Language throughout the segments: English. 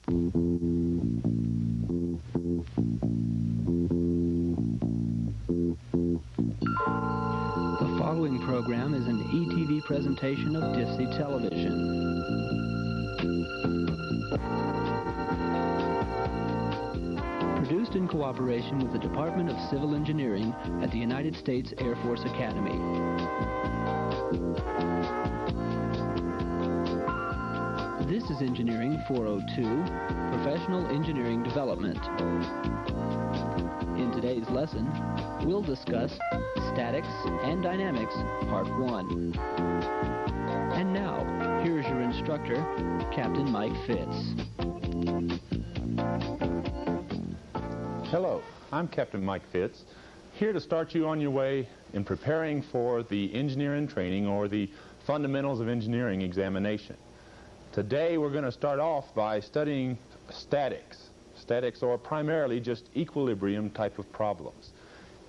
The following program is an ETV presentation of DISC Television. Produced in cooperation with the Department of Civil Engineering at the United States Air Force Academy. This is Engineering 402, Professional Engineering Development. In today's lesson, we'll discuss Statics and Dynamics, Part 1. And now, here's your instructor, Captain Mike Fitz. Hello, I'm Captain Mike Fitz, here to start you on your way in preparing for the engineering training or the Fundamentals of Engineering examination. Today we're going to start off by studying statics. Statics are primarily just equilibrium type of problems.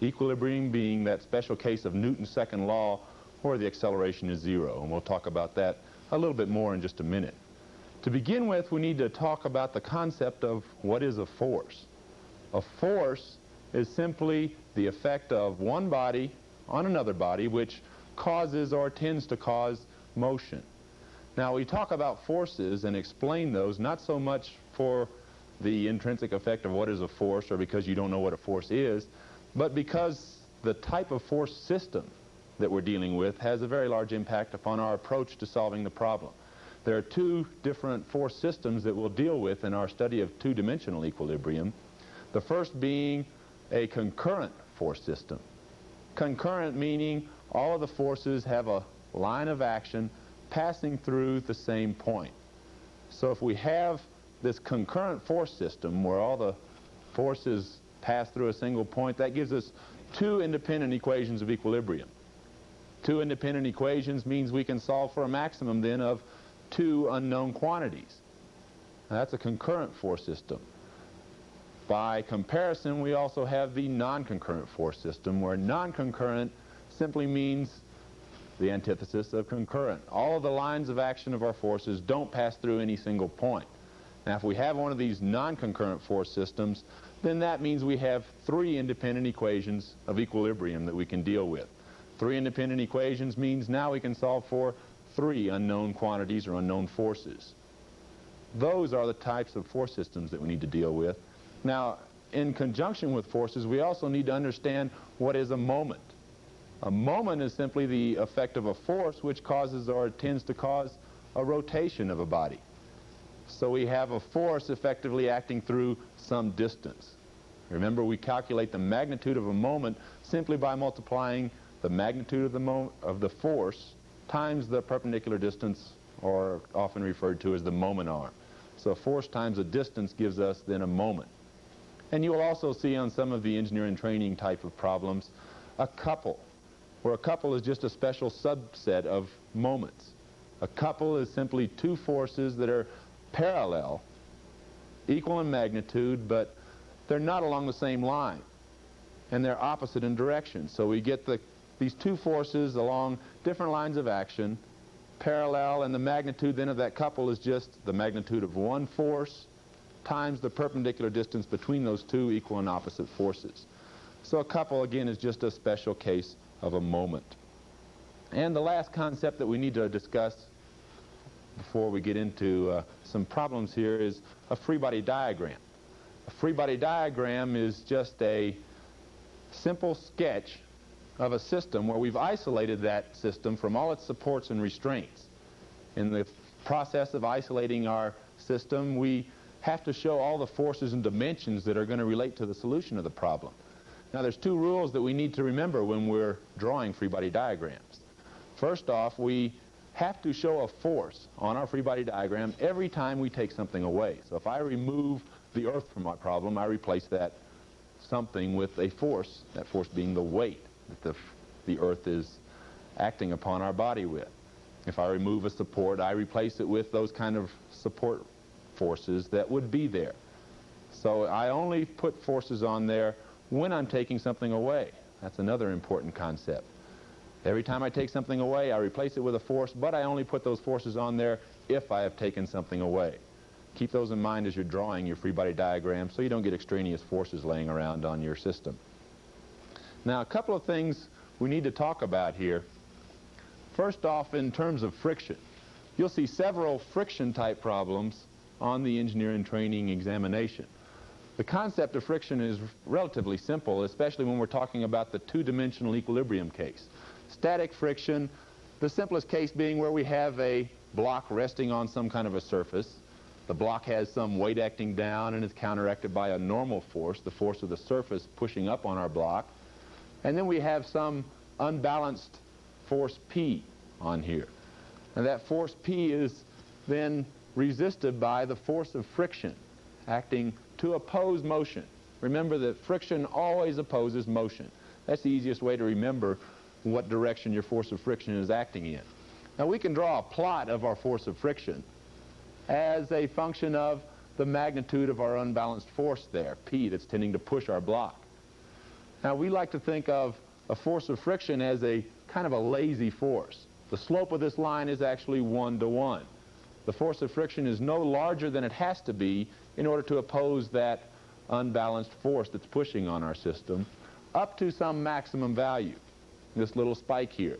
Equilibrium being that special case of Newton's second law where the acceleration is zero, and we'll talk about that a little bit more in just a minute. To begin with, we need to talk about the concept of what is a force. A force is simply the effect of one body on another body which causes or tends to cause motion. Now, we talk about forces and explain those not so much for the intrinsic effect of what is a force or because you don't know what a force is, but because the type of force system that we're dealing with has a very large impact upon our approach to solving the problem. There are two different force systems that we'll deal with in our study of two-dimensional equilibrium. The first being a concurrent force system. Concurrent meaning all of the forces have a line of action passing through the same point. So if we have this concurrent force system where all the forces pass through a single point, that gives us two independent equations of equilibrium. Two independent equations means we can solve for a maximum then of two unknown quantities. Now, that's a concurrent force system. By comparison, we also have the non-concurrent force system, where non-concurrent simply means the antithesis of concurrent. All of the lines of action of our forces don't pass through any single point. Now, if we have one of these non-concurrent force systems, then that means we have three independent equations of equilibrium that we can deal with. Three independent equations means now we can solve for three unknown quantities or unknown forces. Those are the types of force systems that we need to deal with. Now, in conjunction with forces, we also need to understand what is a moment. A moment is simply the effect of a force which causes or tends to cause a rotation of a body. So we have a force effectively acting through some distance. Remember, we calculate the magnitude of a moment simply by multiplying the magnitude of the force times the perpendicular distance, or often referred to as the moment arm. So a force times a distance gives us then a moment. And you will also see on some of the engineering training type of problems a couple, where a couple is just a special subset of moments. A couple is simply two forces that are parallel, equal in magnitude, but they're not along the same line, and they're opposite in direction. So we get these two forces along different lines of action, parallel, and the magnitude then of that couple is just the magnitude of one force times the perpendicular distance between those two equal and opposite forces. So a couple, again, is just a special case of a moment. And the last concept that we need to discuss before we get into some problems here is a free body diagram. A free body diagram is just a simple sketch of a system where we've isolated that system from all its supports and restraints. In the process of isolating our system, we have to show all the forces and dimensions that are going to relate to the solution of the problem. Now, there's two rules that we need to remember when we're drawing free body diagrams. First off, we have to show a force on our free body diagram every time we take something away. So if I remove the Earth from my problem, I replace that something with a force, that force being the weight that the Earth is acting upon our body with. If I remove a support, I replace it with those kind of support forces that would be there. So I only put forces on there when I'm taking something away. That's another important concept. Every time I take something away, I replace it with a force, but I only put those forces on there if I have taken something away. Keep those in mind as you're drawing your free body diagram so you don't get extraneous forces laying around on your system. Now, a couple of things we need to talk about here. First off, in terms of friction, you'll see several friction type problems on the engineering training examination. The concept of friction is relatively simple, especially when we're talking about the two-dimensional equilibrium case. Static friction, the simplest case being where we have a block resting on some kind of a surface. The block has some weight acting down and is counteracted by a normal force, the force of the surface pushing up on our block. And then we have some unbalanced force P on here. And that force P is then resisted by the force of friction acting to oppose motion. Remember that friction always opposes motion. That's the easiest way to remember what direction your force of friction is acting in. Now we can draw a plot of our force of friction as a function of the magnitude of our unbalanced force there, P, that's tending to push our block. Now we like to think of a force of friction as a kind of a lazy force. The slope of this line is actually 1-to-1. The force of friction is no larger than it has to be in order to oppose that unbalanced force that's pushing on our system up to some maximum value, this little spike here.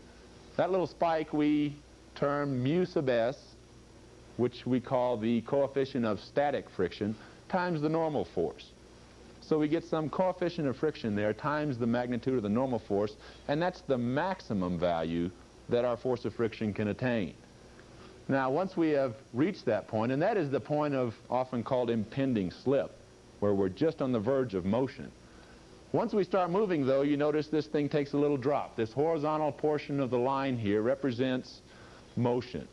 That little spike we term mu sub s, which we call the coefficient of static friction, times the normal force. So we get some coefficient of friction there times the magnitude of the normal force, and that's the maximum value that our force of friction can attain. Now, once we have reached that point, and that is the point of often called impending slip, where we're just on the verge of motion. Once we start moving, though, you notice this thing takes a little drop. This horizontal portion of the line here represents motion.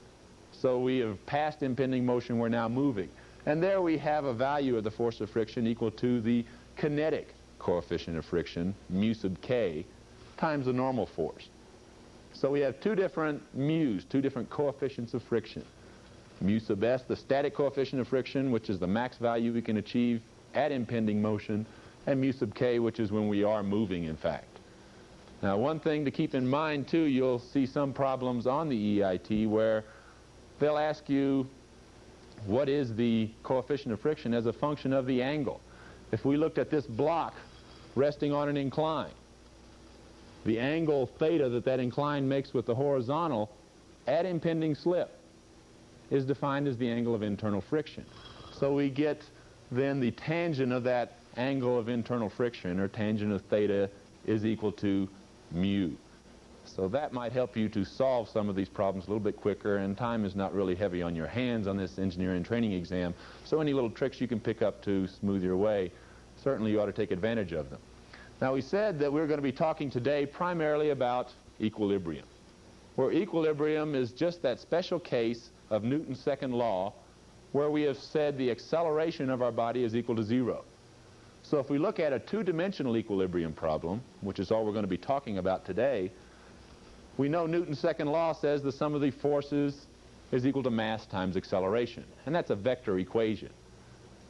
So we have passed impending motion, we're now moving. And there we have a value of the force of friction equal to the kinetic coefficient of friction, mu sub k, times the normal force. So we have two different mu's, two different coefficients of friction. Mu sub s, the static coefficient of friction, which is the max value we can achieve at impending motion, and mu sub k, which is when we are moving, in fact. Now, one thing to keep in mind, too, you'll see some problems on the EIT where they'll ask you what is the coefficient of friction as a function of the angle. If we looked at this block resting on an incline, the angle theta that incline makes with the horizontal at impending slip is defined as the angle of internal friction. So we get then the tangent of that angle of internal friction, or tangent of theta, is equal to mu. So that might help you to solve some of these problems a little bit quicker, and time is not really heavy on your hands on this engineering training exam, so any little tricks you can pick up to smooth your way, certainly you ought to take advantage of them. Now, we said that we're going to be talking today primarily about equilibrium, where equilibrium is just that special case of Newton's second law where we have said the acceleration of our body is equal to 0. So if we look at a two-dimensional equilibrium problem, which is all we're going to be talking about today, we know Newton's second law says the sum of the forces is equal to mass times acceleration, and that's a vector equation.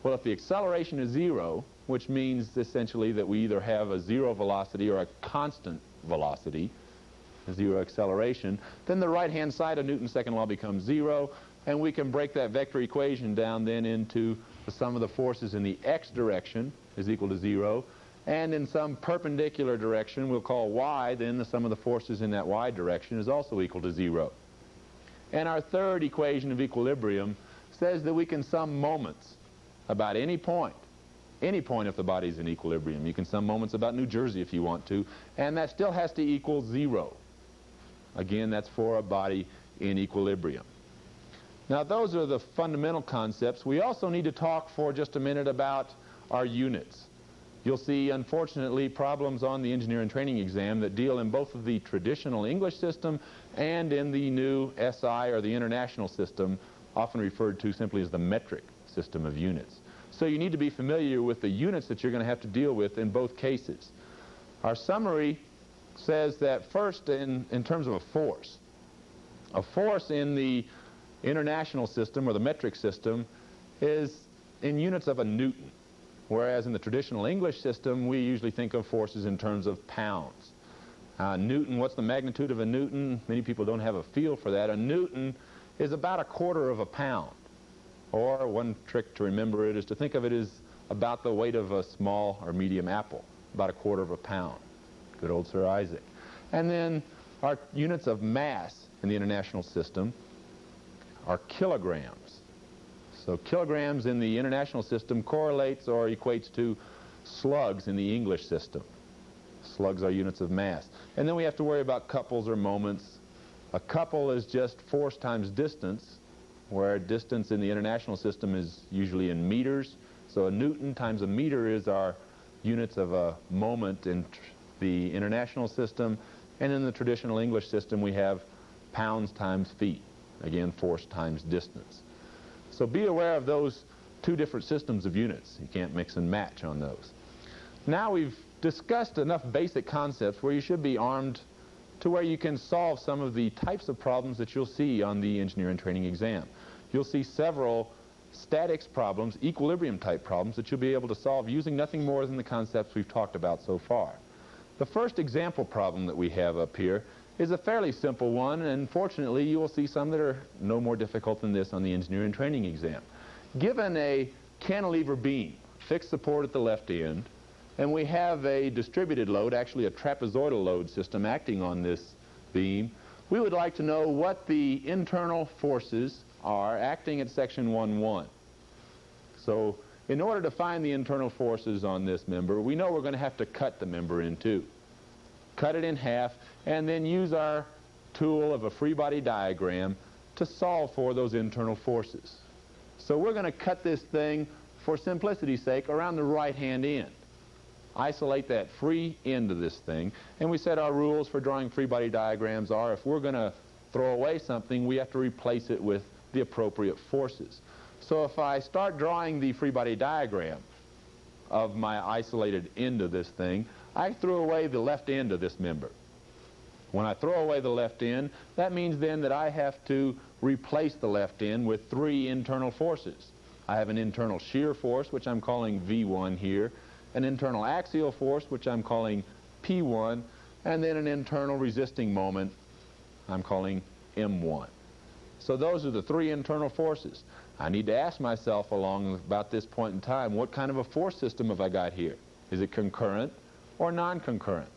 Well, if the acceleration is 0, which means essentially that we either have a 0 velocity or a constant velocity, a 0 acceleration, then the right-hand side of Newton's second law becomes 0, and we can break that vector equation down then into the sum of the forces in the x direction is equal to 0, and in some perpendicular direction, we'll call y, then the sum of the forces in that y direction is also equal to 0. And our third equation of equilibrium says that we can sum moments about any point if the body's in equilibrium. You can sum moments about New Jersey if you want to, and that still has to equal 0. Again, that's for a body in equilibrium. Now, those are the fundamental concepts. We also need to talk for just a minute about our units. You'll see, unfortunately, problems on the engineering training exam that deal in both of the traditional English system and in the new SI or the international system, often referred to simply as the metric system of units. So you need to be familiar with the units that you're going to have to deal with in both cases. Our summary says that first, in terms of a force in the international system or the metric system is in units of a Newton, whereas in the traditional English system we usually think of forces in terms of pounds. Newton, what's the magnitude of a Newton? Many people don't have a feel for that. A Newton is about 1/4 of a pound, Or one trick to remember it is to think of it as about the weight of a small or medium apple, about 1/4 of a pound. Good old Sir Isaac. And then our units of mass in the international system are kilograms. So kilograms in the international system correlates or equates to slugs in the English system. Slugs are units of mass. And then we have to worry about couples or moments. A couple is just force times distance, where distance in the international system is usually in meters. So a Newton times a meter is our units of a moment in the international system. And in the traditional English system, we have pounds times feet. Again, force times distance. So be aware of those two different systems of units. You can't mix and match on those. Now we've discussed enough basic concepts where you should be armed to where you can solve some of the types of problems that you'll see on the engineering training exam. You'll see several statics problems, equilibrium type problems that you'll be able to solve using nothing more than the concepts we've talked about so far. The first example problem that we have up here is a fairly simple one, and fortunately you will see some that are no more difficult than this on the engineering training exam. Given a cantilever beam, fixed support at the left end, and we have a distributed load, actually a trapezoidal load system acting on this beam, we would like to know what the internal forces are acting at section 1-1. So in order to find the internal forces on this member, we know we're going to have to cut the member in two. Cut it in half, and then use our tool of a free body diagram to solve for those internal forces. So we're going to cut this thing, for simplicity's sake, around the right-hand end. Isolate that free end of this thing, and we said our rules for drawing free body diagrams are if we're going to throw away something, we have to replace it with the appropriate forces. So if I start drawing the free body diagram of my isolated end of this thing, I threw away the left end of this member. When I throw away the left end, that means then that I have to replace the left end with three internal forces. I have an internal shear force, which I'm calling V1 here, an internal axial force, which I'm calling P1, and then an internal resisting moment I'm calling M1. So those are the three internal forces. I need to ask myself along about this point in time, what kind of a force system have I got here? Is it concurrent or non-concurrent?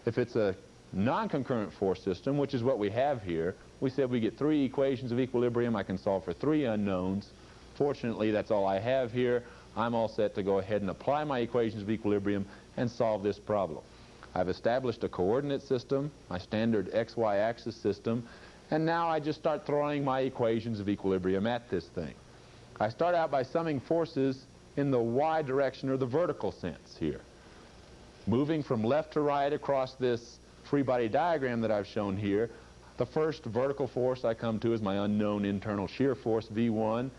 If it's a non-concurrent force system, which is what we have here, we said we get three equations of equilibrium. I can solve for three unknowns. Fortunately, that's all I have here. I'm all set to go ahead and apply my equations of equilibrium and solve this problem. I've established a coordinate system, my standard XY axis system, and now I just start throwing my equations of equilibrium at this thing. I start out by summing forces in the Y direction, or the vertical sense here. Moving from left to right across this free body diagram that I've shown here, the first vertical force I come to is my unknown internal shear force, V1.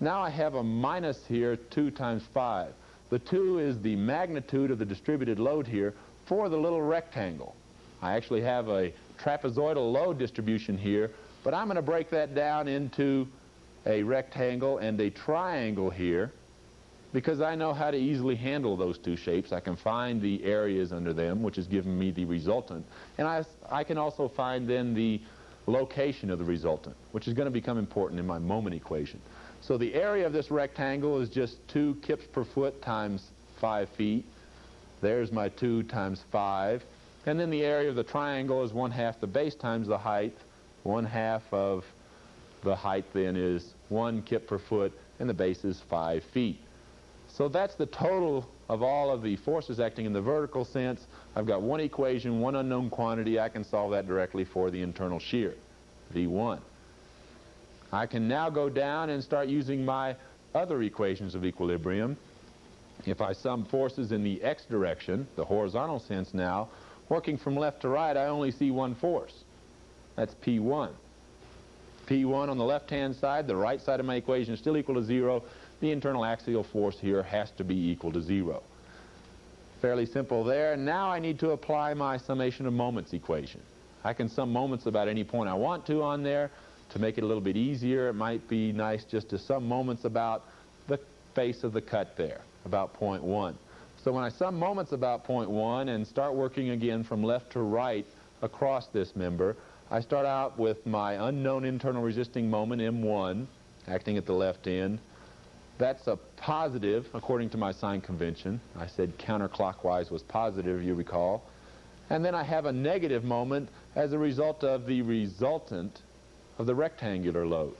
Now I have a minus here, 2 times 5. The 2 is the magnitude of the distributed load here for the little rectangle. I actually have a trapezoidal load distribution here, but I'm going to break that down into a rectangle and a triangle here because I know how to easily handle those two shapes. I can find the areas under them, which is giving me the resultant. And I can also find then the location of the resultant, which is going to become important in my moment equation. So the area of this rectangle is just 2 kips per foot times 5 feet. There's my 2 times 5. And then the area of the triangle is 1/2 the base times the height. 1/2 of the height then is 1 kip per foot, and the base is 5 feet. So that's the total of all of the forces acting in the vertical sense. I've got one equation, one unknown quantity. I can solve that directly for the internal shear, V1. I can now go down and start using my other equations of equilibrium. If I sum forces in the x direction, the horizontal sense now, working from left to right, I only see one force. That's P1. P1 on the left-hand side, the right side of my equation is still equal to 0. The internal axial force here has to be equal to 0. Fairly simple there. Now I need to apply my summation of moments equation. I can sum moments about any point I want to on there. To make it a little bit easier, it might be nice just to sum moments about the face of the cut there, about point 1. So when I sum moments about point 1 and start working again from left to right across this member, I start out with my unknown internal resisting moment, M1, acting at the left end. That's a positive according to my sign convention. I said counterclockwise was positive, you recall. And then I have a negative moment as a result of the resultant of the rectangular load.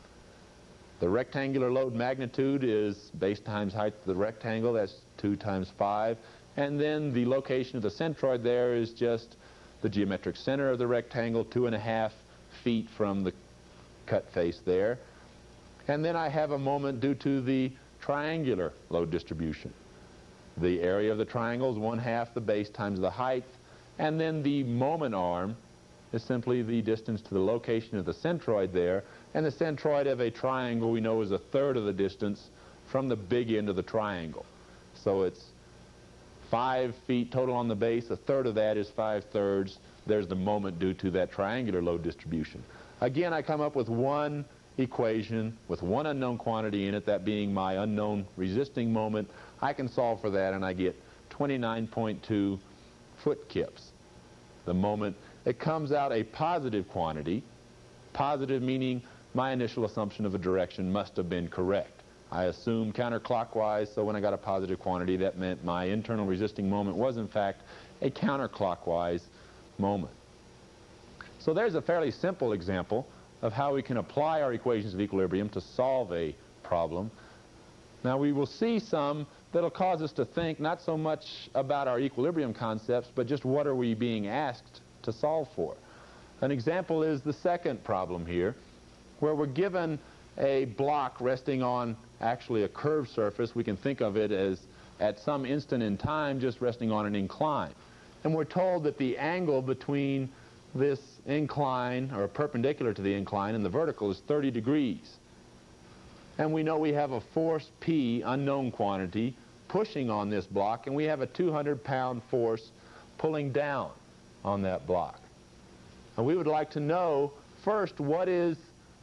The rectangular load magnitude is base times height of the rectangle, that's 2 times 5. And then the location of the centroid there is just the geometric center of the rectangle, 2.5 feet from the cut face there. And then I have a moment due to the triangular load distribution. The area of the triangle is 1/2 the base times the height, and then the moment arm is simply the distance to the location of the centroid there, and the centroid of a triangle we know is 1/3 of the distance from the big end of the triangle. So it's 5 feet total on the base, 1/3 of that is 5/3. There's the moment due to that triangular load distribution. Again, I come up with one equation with one unknown quantity in it, that being my unknown resisting moment. I can solve for that and I get 29.2 foot kips. The moment, it comes out a positive quantity, positive meaning my initial assumption of a direction must have been correct. I assumed counterclockwise, so when I got a positive quantity, that meant my internal resisting moment was in fact a counterclockwise moment. So there's a fairly simple example of how we can apply our equations of equilibrium to solve a problem. Now we will see some that'll cause us to think not so much about our equilibrium concepts, but just what are we being asked to solve for. An example is the second problem here, where we're given a block resting on actually a curved surface. We can think of it as at some instant in time just resting on an incline. And we're told that the angle between this incline, or perpendicular to the incline, and the vertical is 30 degrees. And we know we have a force P, unknown quantity, pushing on this block, and we have a 200-pound force pulling down on that block. And we would like to know, first, what is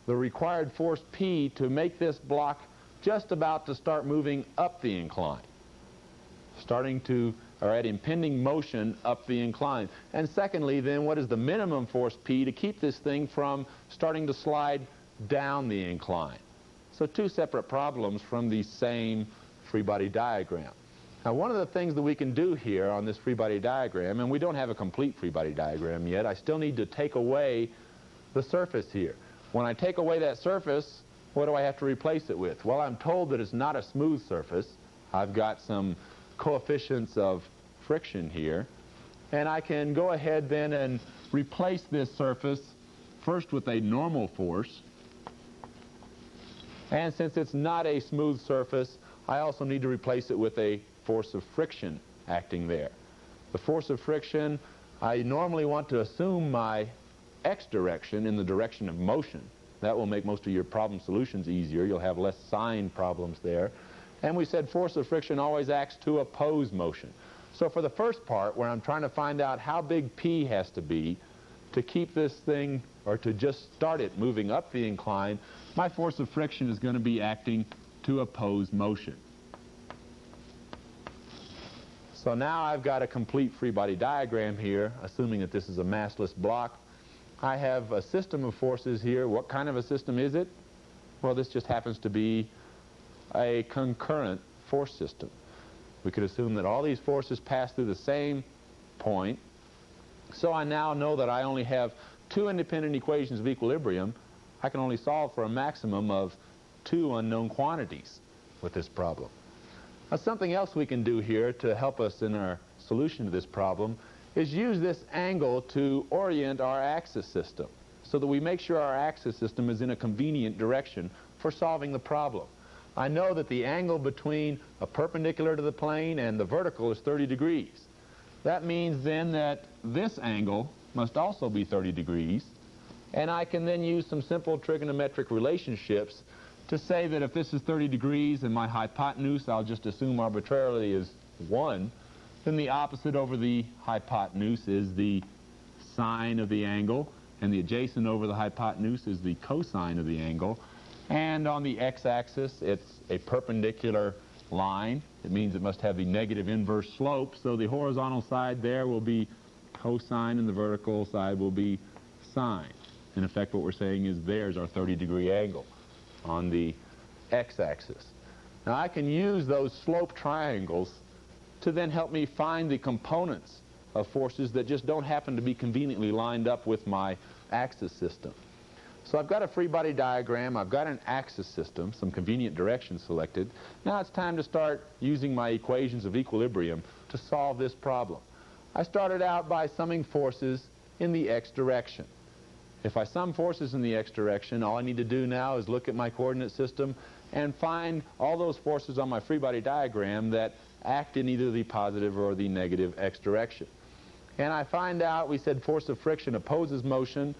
the required force P to make this block just about to start moving up the incline, or at impending motion up the incline. And secondly, then, what is the minimum force P to keep this thing from starting to slide down the incline? So two separate problems from the same free body diagram. Now, one of the things that we can do here on this free body diagram, and we don't have a complete free body diagram yet, I still need to take away the surface here. When I take away that surface, what do I have to replace it with? Well, I'm told that it's not a smooth surface. I've got some coefficients of friction here, and I can go ahead then and replace this surface first with a normal force. And since it's not a smooth surface, I also need to replace it with a force of friction acting there. The force of friction, I normally want to assume my x direction in the direction of motion. That will make most of your problem solutions easier. You'll have less sign problems there. And we said force of friction always acts to oppose motion. So for the first part, where I'm trying to find out how big P has to be to keep this thing, or to just start it moving up the incline, my force of friction is going to be acting to oppose motion. So now I've got a complete free body diagram here, assuming that this is a massless block. I have a system of forces here. What kind of a system is it? Well, this just happens to be a concurrent force system. We could assume that all these forces pass through the same point. So I now know that I only have two independent equations of equilibrium. I can only solve for a maximum of two unknown quantities with this problem. Now, something else we can do here to help us in our solution to this problem is use this angle to orient our axis system so that we make sure our axis system is in a convenient direction for solving the problem. I know that the angle between a perpendicular to the plane and the vertical is 30 degrees. That means then that this angle must also be 30 degrees, and I can then use some simple trigonometric relationships to say that if this is 30 degrees and my hypotenuse, I'll just assume arbitrarily, is 1, then the opposite over the hypotenuse is the sine of the angle, and the adjacent over the hypotenuse is the cosine of the angle. And on the x-axis, it's a perpendicular line. It means it must have the negative inverse slope, so the horizontal side there will be cosine and the vertical side will be sine. In effect, what we're saying is there's our 30-degree angle on the x-axis. Now I can use those slope triangles to then help me find the components of forces that just don't happen to be conveniently lined up with my axis system. So I've got a free body diagram, I've got an axis system, some convenient directions selected. Now it's time to start using my equations of equilibrium to solve this problem. I started out by summing forces in the x direction. If I sum forces in the x direction, all I need to do now is look at my coordinate system and find all those forces on my free body diagram that act in either the positive or the negative x direction. And I find out, we said force of friction opposes motion.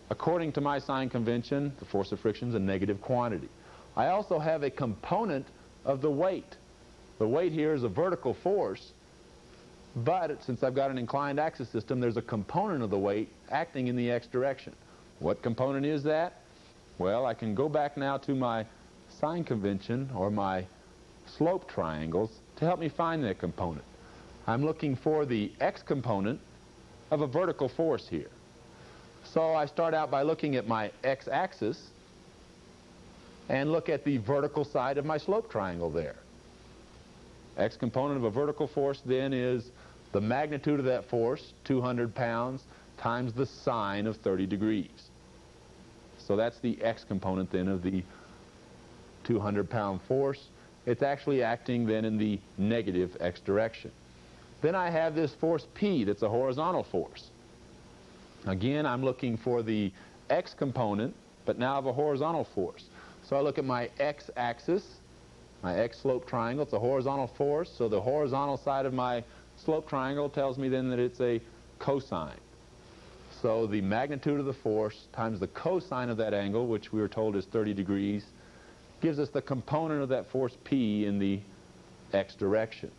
According to my sign convention, the force of friction is a negative quantity. I also have a component of the weight. The weight here is a vertical force, but since I've got an inclined axis system, there's a component of the weight acting in the x direction. What component is that? Well, I can go back now to my sign convention or my slope triangles to help me find that component. I'm looking for the x component of a vertical force here. So I start out by looking at my x-axis and look at the vertical side of my slope triangle there. X component of a vertical force then is the magnitude of that force, 200 pounds, times the sine of 30 degrees. So that's the x component then of the 200-pound force. It's actually acting then in the negative x direction. Then I have this force P that's a horizontal force. Again, I'm looking for the x component, but now of a horizontal force. So I look at my x-axis, my x-slope triangle. It's a horizontal force, so the horizontal side of my slope triangle tells me then that it's a cosine. So the magnitude of the force times the cosine of that angle, which we were told is 30 degrees, gives us the component of that force P in the x direction.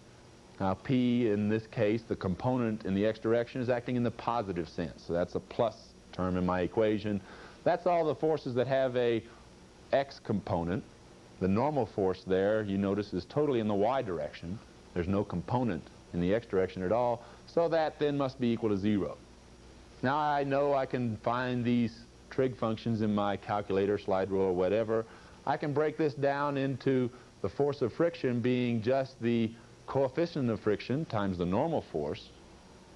Now P, in this case, the component in the x direction is acting in the positive sense. So that's a plus term in my equation. That's all the forces that have a x component. The normal force there, you notice, is totally in the y direction. There's no component in the x direction at all. So that then must be equal to 0. Now I know I can find these trig functions in my calculator, slide rule, or whatever. I can break this down into the force of friction being just the coefficient of friction times the normal force.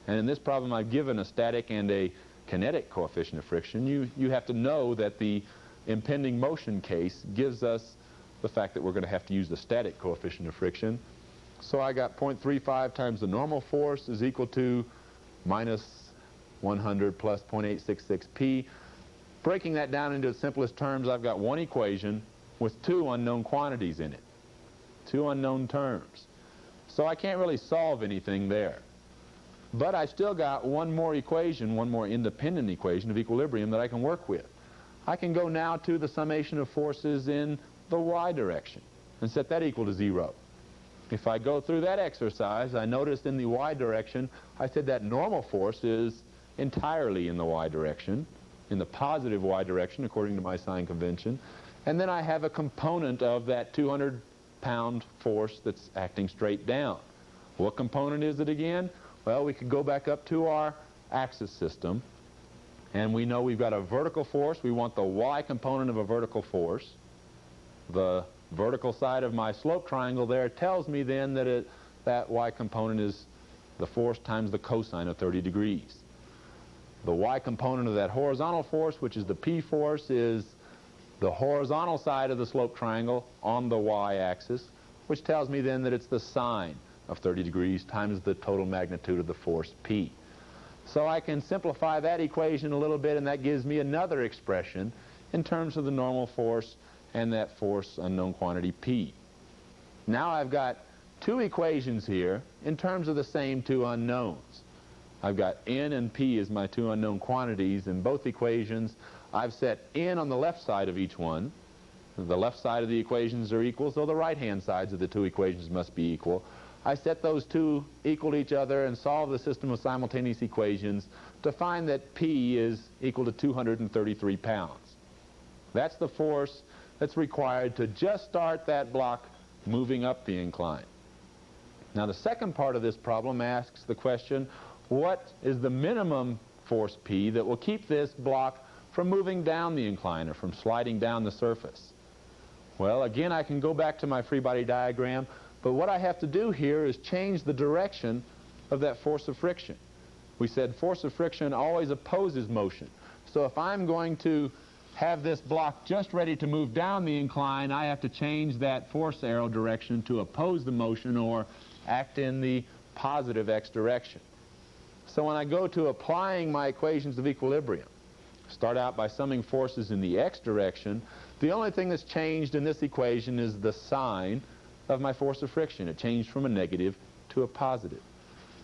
And in this problem I've given a static and a kinetic coefficient of friction. You have to know that the impending motion case gives us the fact that we're going to have to use the static coefficient of friction. So I got 0.35 times the normal force is equal to minus 100 plus 0.866 p. Breaking that down into its simplest terms, I've got one equation with two unknown quantities in it, two unknown terms. So I can't really solve anything there. But I still got one more equation, one more independent equation of equilibrium that I can work with. I can go now to the summation of forces in the y direction and set that equal to 0. If I go through that exercise, I noticed in the y direction, I said that normal force is entirely in the y direction, in the positive y direction according to my sign convention. And then I have a component of that 200-pound force that's acting straight down. What component is it again? Well, we could go back up to our axis system, and we know we've got a vertical force. We want the y component of a vertical force. The vertical side of my slope triangle there tells me then that that y component is the force times the cosine of 30 degrees. The y component of that horizontal force, which is the p force, is the horizontal side of the slope triangle on the y-axis, which tells me then that it's the sine of 30 degrees times the total magnitude of the force P. So I can simplify that equation a little bit, and that gives me another expression in terms of the normal force and that force unknown quantity P. Now I've got two equations here in terms of the same two unknowns. I've got N and P as my two unknown quantities. In both equations, I've set N on the left side of each one. The left side of the equations are equal, so the right-hand sides of the two equations must be equal. I set those two equal to each other and solve the system of simultaneous equations to find that P is equal to 233 pounds. That's the force that's required to just start that block moving up the incline. Now the second part of this problem asks the question, what is the minimum force P that will keep this block from moving down the incline or from sliding down the surface? Well, again, I can go back to my free body diagram, but what I have to do here is change the direction of that force of friction. We said force of friction always opposes motion. So if I'm going to have this block just ready to move down the incline, I have to change that force arrow direction to oppose the motion or act in the positive x direction. So when I go to applying my equations of equilibrium, start out by summing forces in the x direction, the only thing that's changed in this equation is the sign of my force of friction. It changed from a negative to a positive.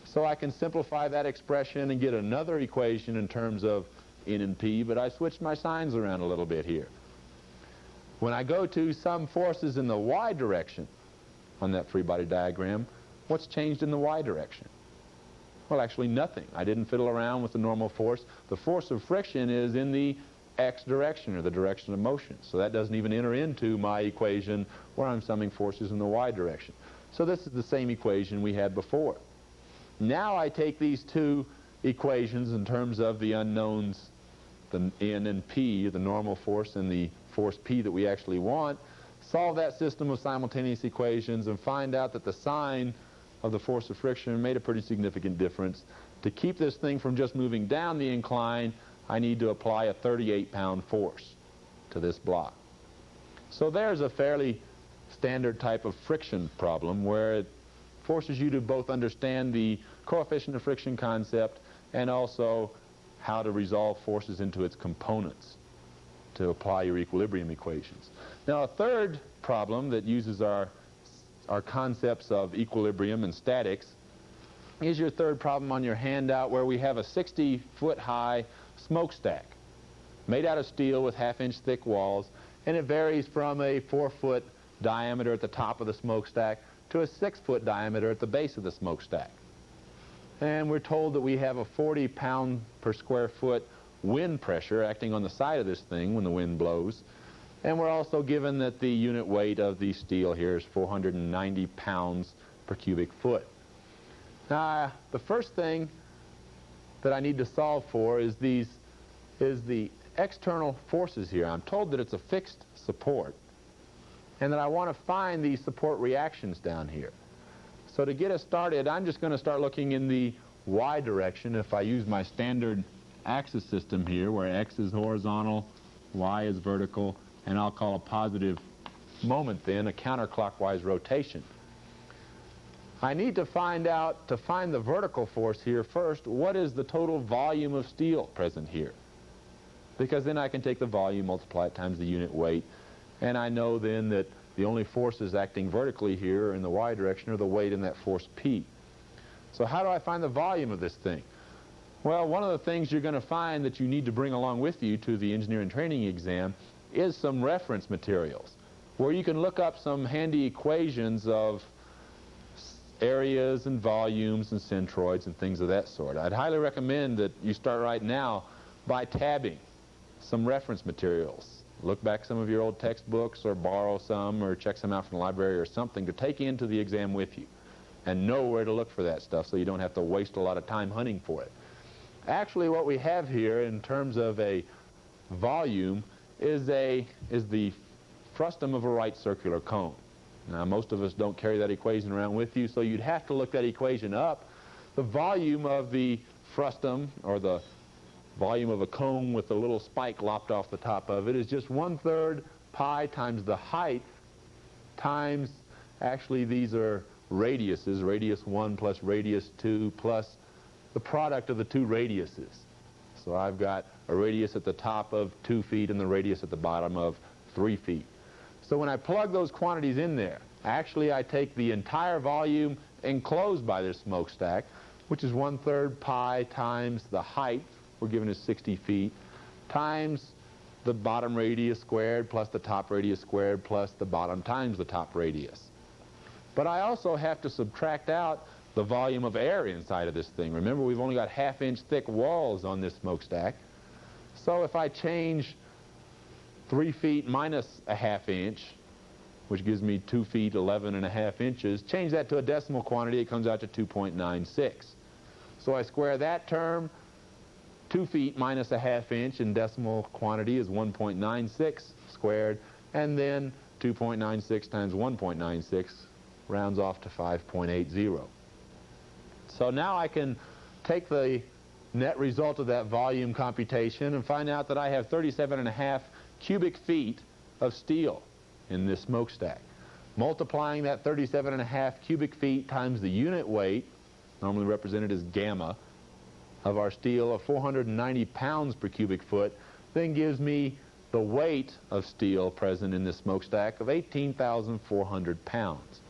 So I can simplify that expression and get another equation in terms of N and P, but I switched my signs around a little bit here. When I go to sum forces in the y direction on that free body diagram, what's changed in the y direction? Well, actually nothing. I didn't fiddle around with the normal force. The force of friction is in the x direction, or the direction of motion. So that doesn't even enter into my equation where I'm summing forces in the y direction. So this is the same equation we had before. Now I take these two equations in terms of the unknowns, the N and P, the normal force and the force P that we actually want, solve that system of simultaneous equations and find out that the sign of the force of friction made a pretty significant difference. To keep this thing from just moving down the incline, I need to apply a 38-pound force to this block. So there's a fairly standard type of friction problem where it forces you to both understand the coefficient of friction concept and also how to resolve forces into its components to apply your equilibrium equations. Now, a third problem that uses our concepts of equilibrium and statics is your third problem on your handout, where we have a 60-foot high smokestack made out of steel with half-inch thick walls, and it varies from a 4-foot diameter at the top of the smokestack to a 6-foot diameter at the base of the smokestack. And we're told that we have a 40-pound per square foot wind pressure acting on the side of this thing when the wind blows. And we're also given that the unit weight of the steel here is 490 pounds per cubic foot. Now, the first thing that I need to solve for is the external forces here. I'm told that it's a fixed support, and that I want to find these support reactions down here. So to get us started, I'm just going to start looking in the y direction if I use my standard axis system here, where x is horizontal, y is vertical, and I'll call a positive moment then a counterclockwise rotation. I need to find out, to find the vertical force here first, what is the total volume of steel present here? Because then I can take the volume, multiply it times the unit weight, and I know then that the only forces acting vertically here in the y direction are the weight and that force P. So how do I find the volume of this thing? Well, one of the things you're going to find that you need to bring along with you to the engineering training exam is some reference materials, where you can look up some handy equations of areas and volumes and centroids and things of that sort. I'd highly recommend that you start right now by tabbing some reference materials. Look back some of your old textbooks, or borrow some, or check some out from the library or something to take into the exam with you, and know where to look for that stuff so you don't have to waste a lot of time hunting for it. Actually, what we have here in terms of a volume is the frustum of a right circular cone. Now, most of us don't carry that equation around with you, so you'd have to look that equation up. The volume of the frustum, or the volume of a cone with a little spike lopped off the top of it, is just 1/3 pi times the height times, actually these are radiuses, radius 1 plus radius 2 plus the product of the two radiuses. So I've got a radius at the top of 2 feet and the radius at the bottom of 3 feet. So when I plug those quantities in there, actually I take the entire volume enclosed by this smokestack, which is 1/3 pi times the height, we're given as 60 feet, times the bottom radius squared plus the top radius squared plus the bottom times the top radius. But I also have to subtract out the volume of air inside of this thing. Remember, we've only got 1/2 inch thick walls on this smokestack. So if I change 3 feet minus 1/2 inch, which gives me 2 feet 11.5 inches, change that to a decimal quantity, it comes out to 2.96. So I square that term. 2 feet minus 1/2 inch in decimal quantity is 1.96 squared, and then 2.96 times 1.96 rounds off to 5.80. So now I can take the net result of that volume computation and find out that I have 37.5 cubic feet of steel in this smokestack. Multiplying that 37.5 cubic feet times the unit weight, normally represented as gamma, of our steel of 490 pounds per cubic foot, then gives me the weight of steel present in this smokestack of 18,400 pounds.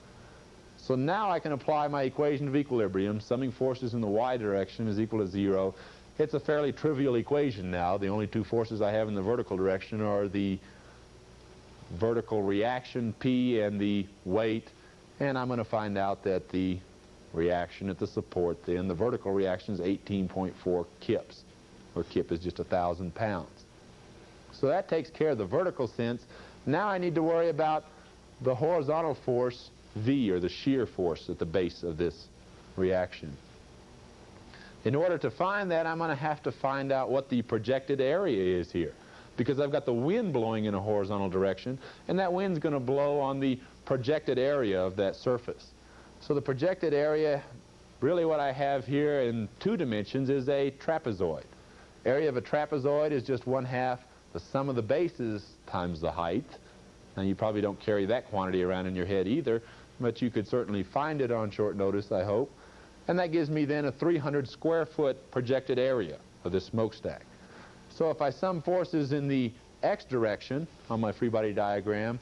So now I can apply my equation of equilibrium. Summing forces in the y direction is equal to 0. It's a fairly trivial equation now. The only two forces I have in the vertical direction are the vertical reaction P and the weight, and I'm going to find out that the reaction at the support then, the vertical reaction is 18.4 kips, where kip is just 1,000 pounds. So that takes care of the vertical sense. Now I need to worry about the horizontal force V, or the shear force at the base of this reaction. In order to find that, I'm going to have to find out what the projected area is here, because I've got the wind blowing in a horizontal direction, and that wind's going to blow on the projected area of that surface. So the projected area, really what I have here in 2 dimensions, is a trapezoid. Area of a trapezoid is just 1/2 the sum of the bases times the height. Now you probably don't carry that quantity around in your head either, but you could certainly find it on short notice, I hope. And that gives me then a 300 square foot projected area of this smokestack. So if I sum forces in the x direction on my free body diagram,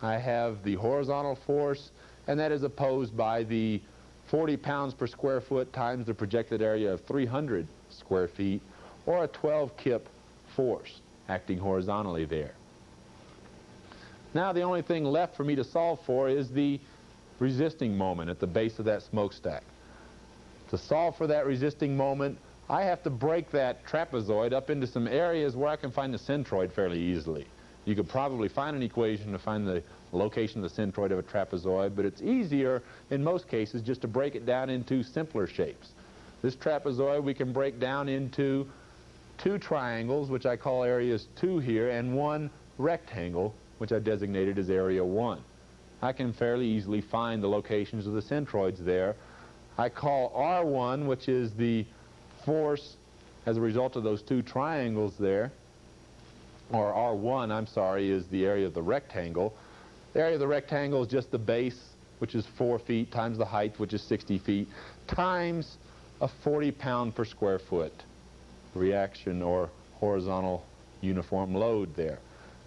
I have the horizontal force, and that is opposed by the 40 pounds per square foot times the projected area of 300 square feet, or a 12 kip force acting horizontally there. Now the only thing left for me to solve for is the resisting moment at the base of that smokestack. To solve for that resisting moment, I have to break that trapezoid up into some areas where I can find the centroid fairly easily. You could probably find an equation to find the location of the centroid of a trapezoid, but it's easier in most cases just to break it down into simpler shapes. This trapezoid we can break down into 2 triangles, which I call areas 2 here, and 1 rectangle, which I designated as area 1. I can fairly easily find the locations of the centroids there. I call R1, which is the force as a result of those 2 triangles there, or R1, I'm sorry, is the area of the rectangle. The area of the rectangle is just the base, which is 4 feet, times the height, which is 60 feet, times a 40 pound per square foot reaction or horizontal uniform load there.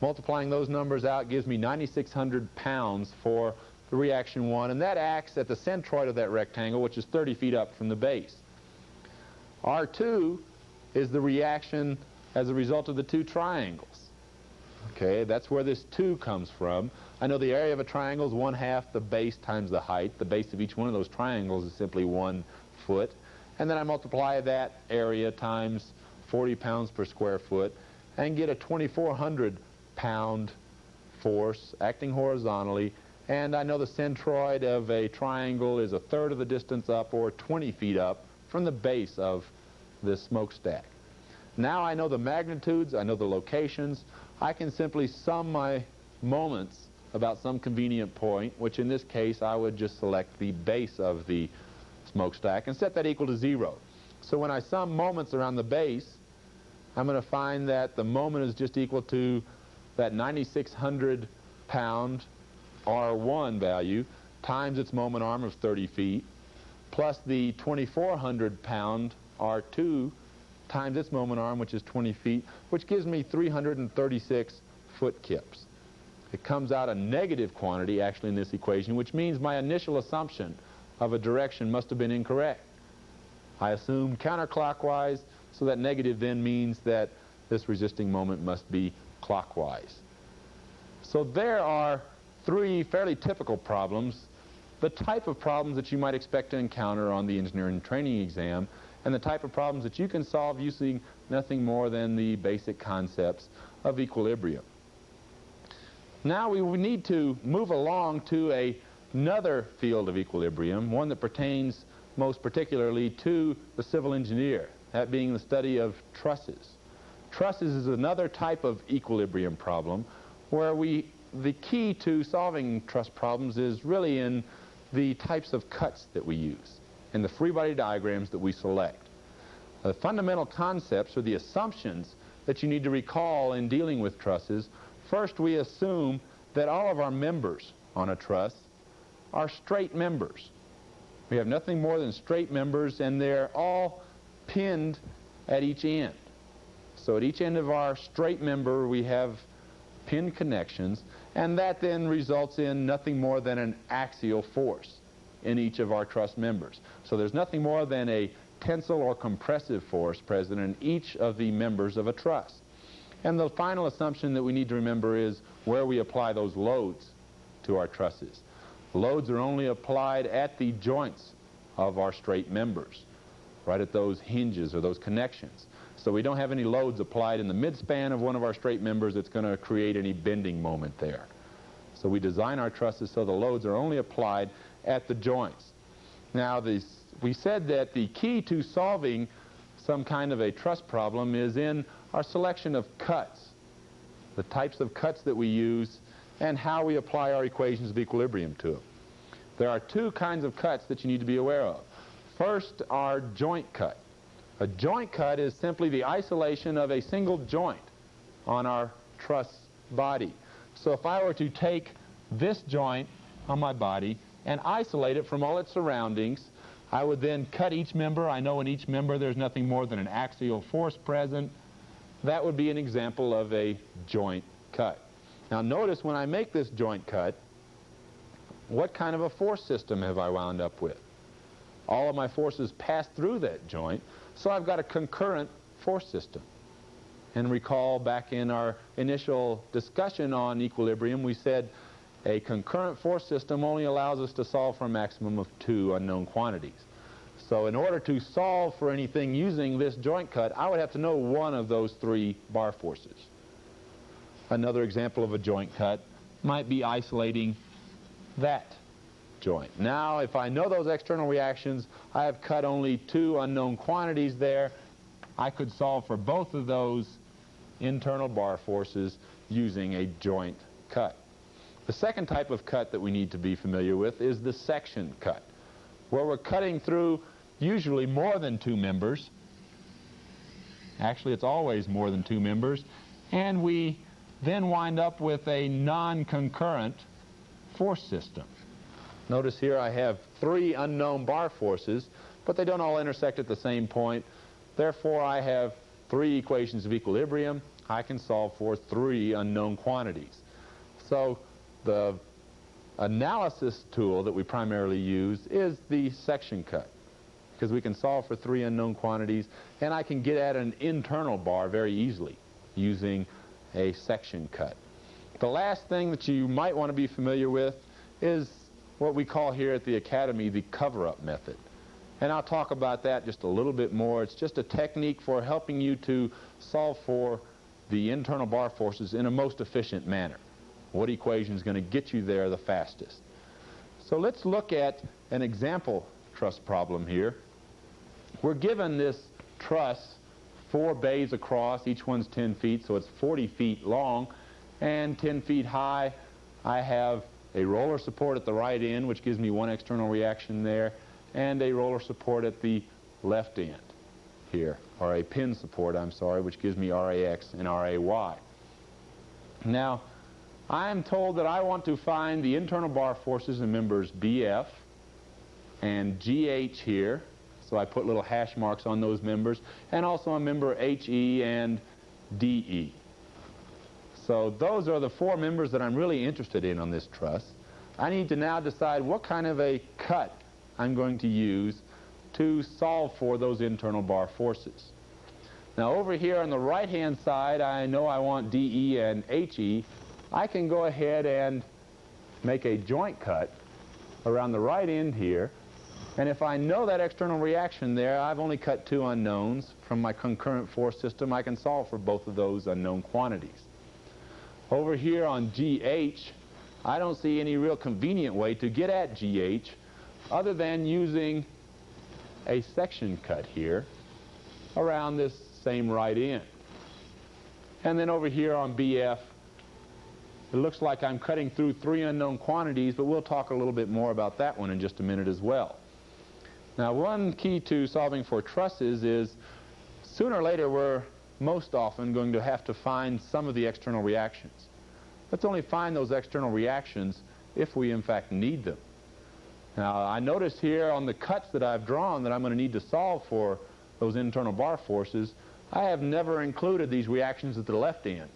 Multiplying those numbers out gives me 9,600 pounds for the reaction 1, and that acts at the centroid of that rectangle, which is 30 feet up from the base. R2 is the reaction as a result of the 2 triangles. Okay, that's where this 2 comes from. I know the area of a triangle is 1/2 the base times the height. The base of each one of those triangles is simply 1 foot. And then I multiply that area times 40 pounds per square foot and get a 2,400 pound force acting horizontally. And I know the centroid of a triangle is 1/3 of the distance up, or 20 feet up, from the base of this smokestack. Now I know the magnitudes, I know the locations. I can simply sum my moments about some convenient point, which in this case I would just select the base of the smokestack and set that equal to 0. So when I sum moments around the base, I'm going to find that the moment is just equal to that 9,600 pound R1 value times its moment arm of 30 feet, plus the 2,400 pound R2 times its moment arm, which is 20 feet, which gives me 336 foot kips. It comes out a negative quantity actually in this equation, which means my initial assumption of a direction must have been incorrect. I assumed counterclockwise, so that negative then means that this resisting moment must be clockwise. So there are 3 fairly typical problems, the type of problems that you might expect to encounter on the engineering training exam, and the type of problems that you can solve using nothing more than the basic concepts of equilibrium. Now we need to move along to another field of equilibrium, one that pertains most particularly to the civil engineer, that being the study of trusses. Trusses is another type of equilibrium problem where we the key to solving truss problems is really in the types of cuts that we use and the free body diagrams that we select. The fundamental concepts or the assumptions that you need to recall in dealing with trusses: first, we assume that all of our members on a truss are straight members. We have nothing more than straight members, and they're all pinned at each end. So at each end of our straight member we have pinned connections, and that then results in nothing more than an axial force in each of our truss members. So there's nothing more than a tensile or compressive force present in each of the members of a truss. And the final assumption that we need to remember is where we apply those loads to our trusses. Loads are only applied at the joints of our straight members, right at those hinges or those connections. So we don't have any loads applied in the midspan of one of our straight members that's going to create any bending moment there. So we design our trusses so the loads are only applied at the joints. Now, we said that the key to solving some kind of a truss problem is in our selection of cuts, the types of cuts that we use, and how we apply our equations of equilibrium to them. There are two kinds of cuts that you need to be aware of. First, our joint cut. A joint cut is simply the isolation of a single joint on our truss body. So if I were to take this joint on my body and isolate it from all its surroundings, I would then cut each member. I know in each member there's nothing more than an axial force present. That would be an example of a joint cut. Now notice when I make this joint cut, what kind of a force system have I wound up with? All of my forces pass through that joint, so I've got a concurrent force system. And recall back in our initial discussion on equilibrium, we said a concurrent force system only allows us to solve for a maximum of 2 unknown quantities. So in order to solve for anything using this joint cut, I would have to know one of those 3 bar forces. Another example of a joint cut might be isolating that joint. Now, if I know those external reactions, I have cut only 2 unknown quantities there. I could solve for both of those internal bar forces using a joint cut. The second type of cut that we need to be familiar with is the section cut, where we're cutting through usually more than 2 members. Actually, it's always more than 2 members. And we then wind up with a non-concurrent force system. Notice here I have 3 unknown bar forces, but they don't all intersect at the same point. Therefore, I have 3 equations of equilibrium. I can solve for 3 unknown quantities. So the analysis tool that we primarily use is the section cut, because we can solve for 3 unknown quantities, and I can get at an internal bar very easily using a section cut. The last thing that you might want to be familiar with is what we call here at the Academy the cover-up method. And I'll talk about that just a little bit more. It's just a technique for helping you to solve for the internal bar forces in a most efficient manner. What equation is going to get you there the fastest? So let's look at an example truss problem here. We're given this truss 4 bays across, each one's 10 feet, so it's 40 feet long and 10 feet high. I have a roller support at the right end, which gives me 1 external reaction there, and a roller support at the left end here, or a pin support, I'm sorry, which gives me RAX and RAY. Now, I am told that I want to find the internal bar forces in members BF and GH here, so I put little hash marks on those members, and also on member HE and DE. So those are the 4 members that I'm really interested in on this truss. I need to now decide what kind of a cut I'm going to use to solve for those internal bar forces. Now over here on the right-hand side, I know I want DE and HE. I can go ahead and make a joint cut around the right end here, and if I know that external reaction there, I've only cut 2 unknowns from my concurrent force system. I can solve for both of those unknown quantities. Over here on GH, I don't see any real convenient way to get at GH other than using a section cut here around this same right end. And then over here on BF, It looks like I'm cutting through 3 unknown quantities, but we'll talk a little bit more about that one in just a minute as well. Now, one key to solving for trusses is sooner or later we're most often going to have to find some of the external reactions. Let's only find those external reactions if we in fact need them. Now, I notice here on the cuts that I've drawn that I'm going to need to solve for those internal bar forces, I have never included these reactions at the left end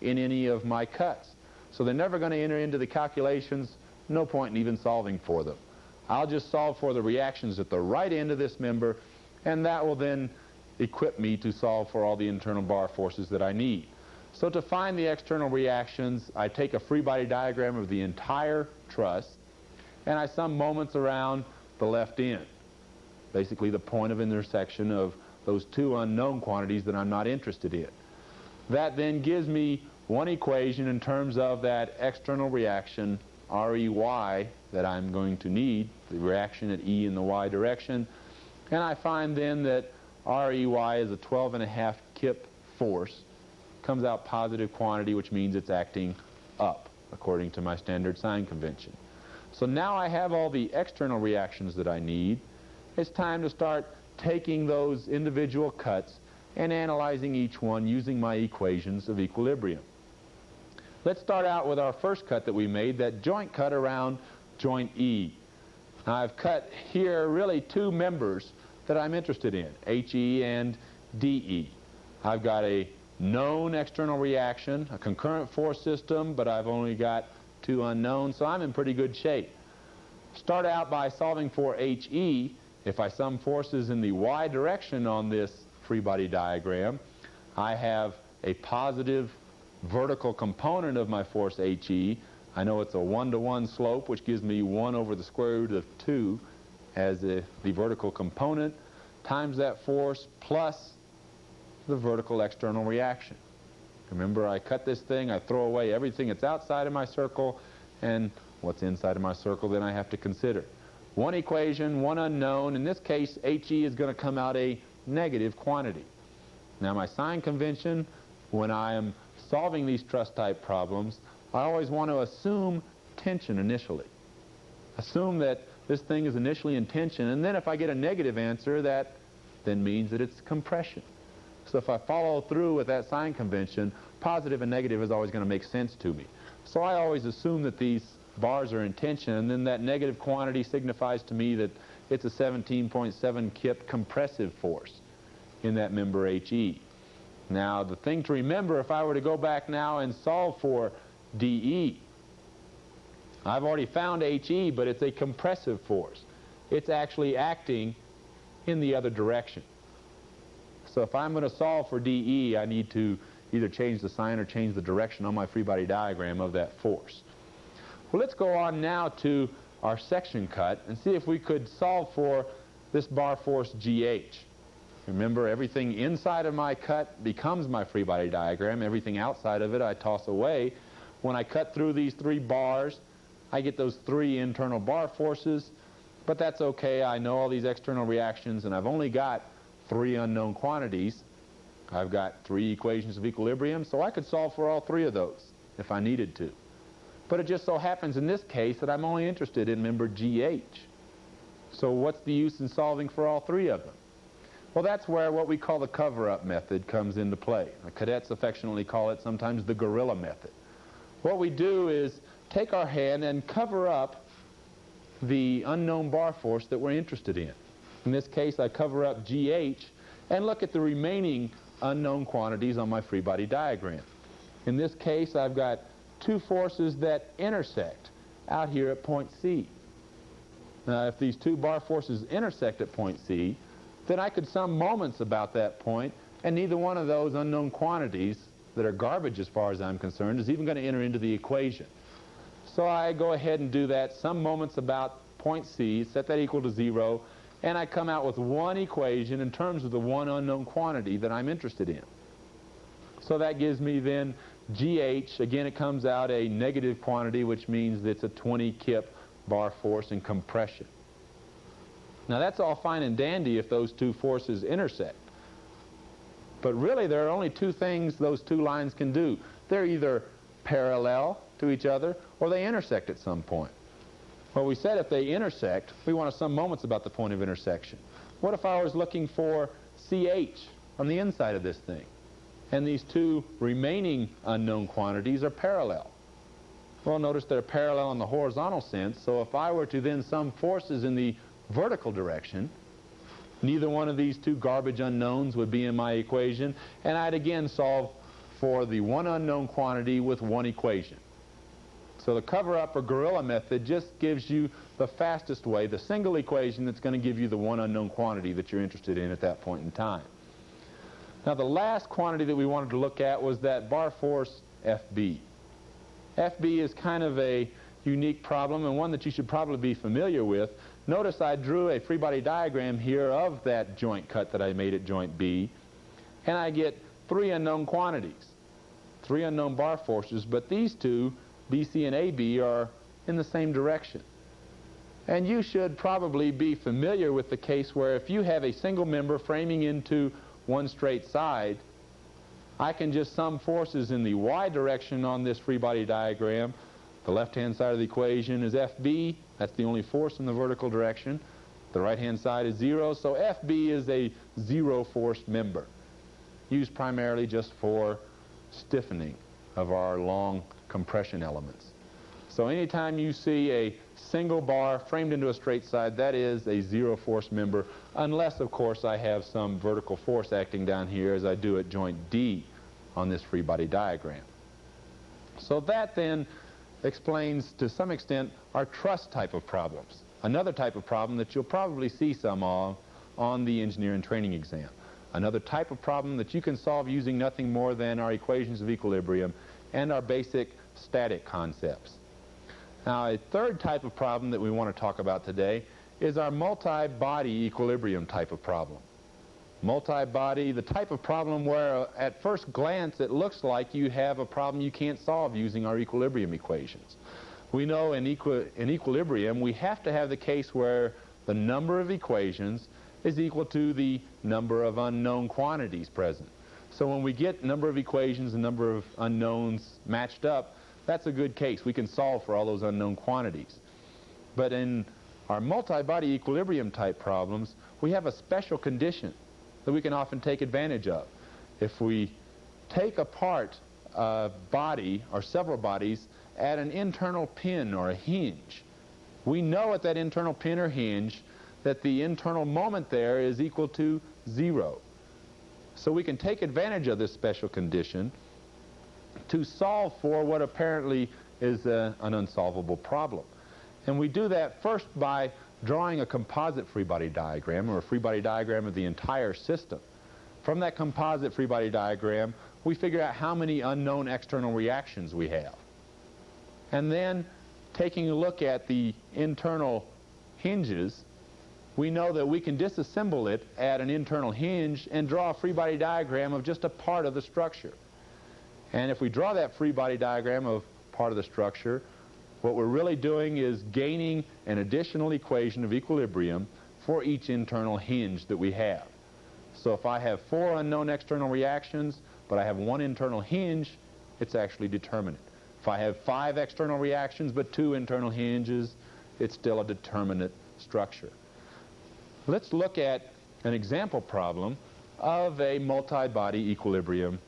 in any of my cuts. So they're never going to enter into the calculations, no point in even solving for them. I'll just solve for the reactions at the right end of this member, and that will then equip me to solve for all the internal bar forces that I need. So to find the external reactions, I take a free body diagram of the entire truss, and I sum moments around the left end, basically the point of intersection of those 2 unknown quantities that I'm not interested in. That then gives me one equation in terms of that external reaction, REY, that I'm going to need, the reaction at E in the Y direction, and I find then that REY is a 12.5 kip force, comes out positive quantity, which means it's acting up according to my standard sign convention. So now I have all the external reactions that I need. It's time to start taking those individual cuts and analyzing each one using my equations of equilibrium. Let's start out with our first cut that we made, that joint cut around joint E. Now I've cut here really 2 members that I'm interested in, HE and DE. I've got a known external reaction, a concurrent force system, but I've only got 2 unknowns, so I'm in pretty good shape. Start out by solving for HE. If I sum forces in the Y direction on this free body diagram, I have a positive vertical component of my force HE. I know it's a 1-to-1 slope, which gives me 1 over the square root of 2 as the vertical component, times that force plus the vertical external reaction. Remember, I cut this thing, I throw away everything that's outside of my circle, and what's inside of my circle then I have to consider. One equation, one unknown. In this case, HE is going to come out a negative quantity. Now, my sign convention, when I am solving these truss-type problems, I always want to assume tension initially. Assume that this thing is initially in tension, and then if I get a negative answer, that then means that it's compression. So if I follow through with that sign convention, positive and negative is always going to make sense to me. So I always assume that these bars are in tension, and then that negative quantity signifies to me that it's a 17.7 kip compressive force in that member HE. Now, the thing to remember, if I were to go back now and solve for DE, I've already found HE, but it's a compressive force. It's actually acting in the other direction. So if I'm going to solve for DE, I need to either change the sign or change the direction on my free body diagram of that force. Well, let's go on now to our section cut and see if we could solve for this bar force GH. Remember, everything inside of my cut becomes my free body diagram. Everything outside of it I toss away. When I cut through these 3 bars, I get those 3 internal bar forces, but that's okay. I know all these external reactions, and I've only got 3 unknown quantities. I've got 3 equations of equilibrium, so I could solve for all 3 of those if I needed to. But it just so happens in this case that I'm only interested in member GH. So what's the use in solving for all 3 of them? Well, that's where what we call the cover-up method comes into play. The cadets affectionately call it sometimes the gorilla method. What we do is take our hand and cover up the unknown bar force that we're interested in. In this case, I cover up GH and look at the remaining unknown quantities on my free body diagram. In this case, I've got 2 forces that intersect out here at point C. Now, if these 2 bar forces intersect at point C, then I could sum moments about that point, and neither one of those unknown quantities that are garbage as far as I'm concerned is even going to enter into the equation. So I go ahead and do that, sum moments about point C, set that equal to 0, and I come out with one equation in terms of the one unknown quantity that I'm interested in. So that gives me then GH. Again, it comes out a negative quantity, which means that it's a 20 kip bar force in compression. Now, that's all fine and dandy if those 2 forces intersect. But really, there are only 2 things those 2 lines can do. They're either parallel to each other or they intersect at some point. Well, we said if they intersect, we want to sum moments about the point of intersection. What if I was looking for CH on the inside of this thing, and these two remaining unknown quantities are parallel? Well, notice they're parallel in the horizontal sense, so if I were to then sum forces in the vertical direction, neither one of these two garbage unknowns would be in my equation, and I'd again solve for the one unknown quantity with one equation. So the cover-up or gorilla method just gives you the fastest way, the single equation that's going to give you the one unknown quantity that you're interested in at that point in time. Now the last quantity that we wanted to look at was that bar force FB. FB is kind of a unique problem and one that you should probably be familiar with. Notice I drew a free body diagram here of that joint cut that I made at joint B, and I get three unknown quantities, three unknown bar forces, but these two, BC and AB, are in the same direction. And you should probably be familiar with the case where if you have a single member framing into one straight side, I can just sum forces in the y direction on this free body diagram. The left-hand side of the equation is FB. That's the only force in the vertical direction. The right-hand side is 0, so FB is a zero-force member, used primarily just for stiffening of our long compression elements. So anytime you see a single bar framed into a straight side, that is a zero-force member, unless, of course, I have some vertical force acting down here as I do at joint D on this free body diagram. So that then explains to some extent our truss type of problems, another type of problem that you'll probably see some of on the engineering training exam, another type of problem that you can solve using nothing more than our equations of equilibrium and our basic static concepts. Now, a third type of problem that we want to talk about today is our multi-body equilibrium type of problem. Multi-body, the type of problem where at first glance it looks like you have a problem you can't solve using our equilibrium equations. We know in equilibrium we have to have the case where the number of equations is equal to the number of unknown quantities present. So when we get number of equations and number of unknowns matched up, that's a good case. We can solve for all those unknown quantities. But in our multi-body equilibrium type problems, we have a special condition that we can often take advantage of. If we take apart a body or several bodies at an internal pin or a hinge, we know at that internal pin or hinge that the internal moment there is equal to 0. So we can take advantage of this special condition to solve for what apparently is an unsolvable problem. And we do that first by drawing a composite free body diagram, or a free body diagram of the entire system. From that composite free body diagram, we figure out how many unknown external reactions we have. And then, taking a look at the internal hinges, we know that we can disassemble it at an internal hinge and draw a free body diagram of just a part of the structure. And if we draw that free body diagram of part of the structure, what we're really doing is gaining an additional equation of equilibrium for each internal hinge that we have. So if I have 4 unknown external reactions, but I have 1 internal hinge, it's actually determinate. If I have 5 external reactions but 2 internal hinges, it's still a determinate structure. Let's look at an example problem of a multi-body equilibrium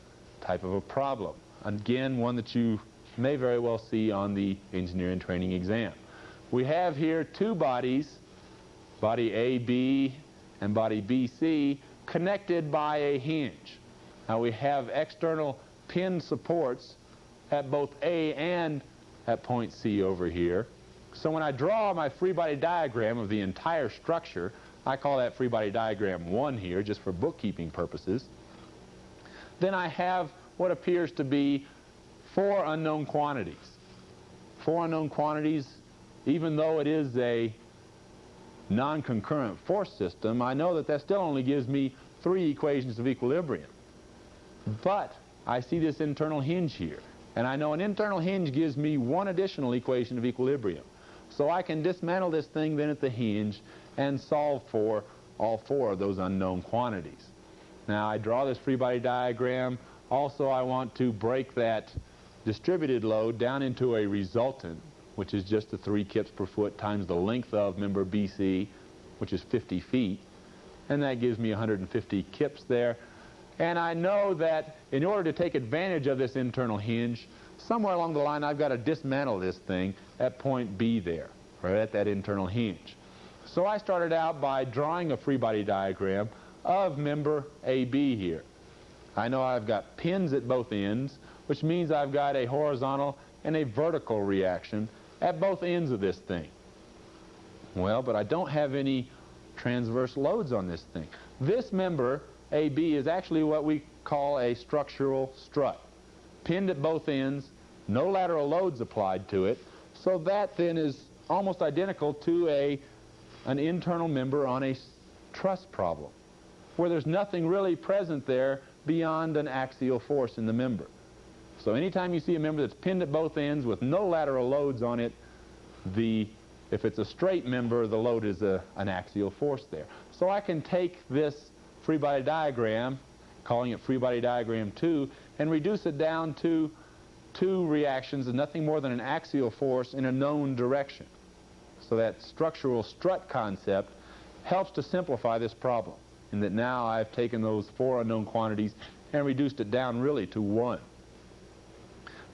type of a problem. Again, one that you may very well see on the engineering training exam. We have here 2 bodies, body AB and body BC, connected by a hinge. Now we have external pin supports at both A and at point C over here. So when I draw my free body diagram of the entire structure, I call that free body diagram 1 here, just for bookkeeping purposes. Then I have what appears to be 4 unknown quantities. 4 unknown quantities, even though it is a non-concurrent force system, I know that that still only gives me 3 equations of equilibrium. But I see this internal hinge here, and I know an internal hinge gives me 1 additional equation of equilibrium. So I can dismantle this thing then at the hinge and solve for all 4 of those unknown quantities. Now I draw this free body diagram. Also I want to break that distributed load down into a resultant, which is just the 3 kips per foot times the length of member BC, which is 50 feet, and that gives me 150 kips there. And I know that in order to take advantage of this internal hinge, somewhere along the line I've got to dismantle this thing at point B there, or at that internal hinge. So I started out by drawing a free body diagram of member AB here. I know I've got pins at both ends, which means I've got a horizontal and a vertical reaction at both ends of this thing. Well, but I don't have any transverse loads on this thing. This member, AB, is actually what we call a structural strut. Pinned at both ends, no lateral loads applied to it, so that then is almost identical to an internal member on a truss problem, where there's nothing really present there beyond an axial force in the member. So anytime you see a member that's pinned at both ends with no lateral loads on it, if it's a straight member, the load is an axial force there. So I can take this free body diagram, calling it free body diagram 2, and reduce it down to 2 reactions and nothing more than an axial force in a known direction. So that structural strut concept helps to simplify this problem, in that now I've taken those 4 unknown quantities and reduced it down really to 1.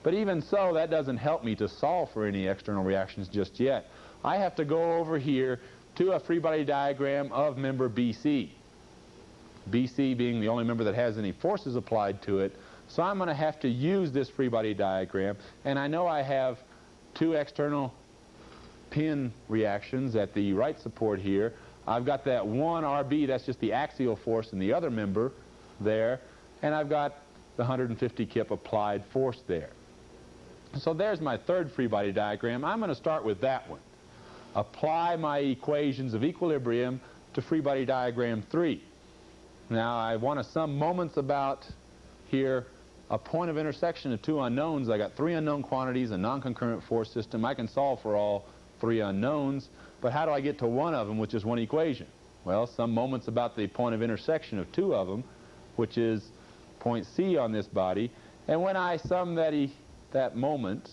But even so, that doesn't help me to solve for any external reactions just yet. I have to go over here to a free body diagram of member BC. BC being the only member that has any forces applied to it. So I'm going to have to use this free body diagram, and I know I have 2 external pin reactions at the right support here. I've got that 1 RB, that's just the axial force in the other member there, and I've got the 150 kip applied force there. So there's my 3rd free body diagram. I'm going to start with that one. Apply my equations of equilibrium to free body diagram 3. Now I want to sum moments about here a point of intersection of 2 unknowns. I got 3 unknown quantities, a non-concurrent force system. I can solve for all 3 unknowns, but how do I get to one of them, which is one equation? Well, some moments about the point of intersection of 2 of them, which is point C on this body, and when I sum that moment,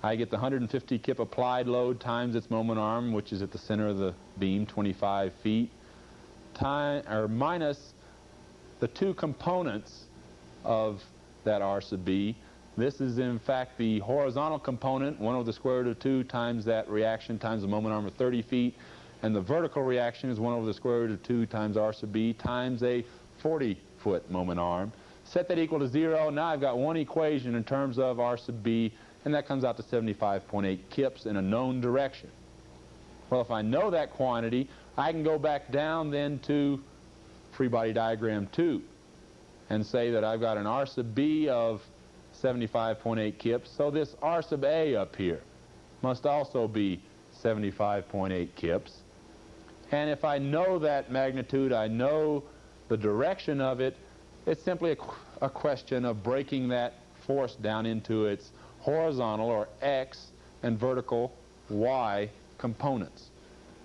I get the 150 kip applied load times its moment arm, which is at the center of the beam, 25 feet, minus the 2 components of that R sub B. This is in fact the horizontal component, 1 over the square root of 2 times that reaction times the moment arm of 30 feet, and the vertical reaction is 1 over the square root of 2 times R sub B times a 40-foot moment arm. Set that equal to 0. Now I've got one equation in terms of R sub B, and that comes out to 75.8 kips in a known direction. Well, if I know that quantity, I can go back down then to free body diagram 2 and say that I've got an R sub B of 75.8 kips, so this R sub A up here must also be 75.8 kips. And if I know that magnitude, I know the direction of it, it's simply a question of breaking that force down into its horizontal, or X, and vertical, Y, components.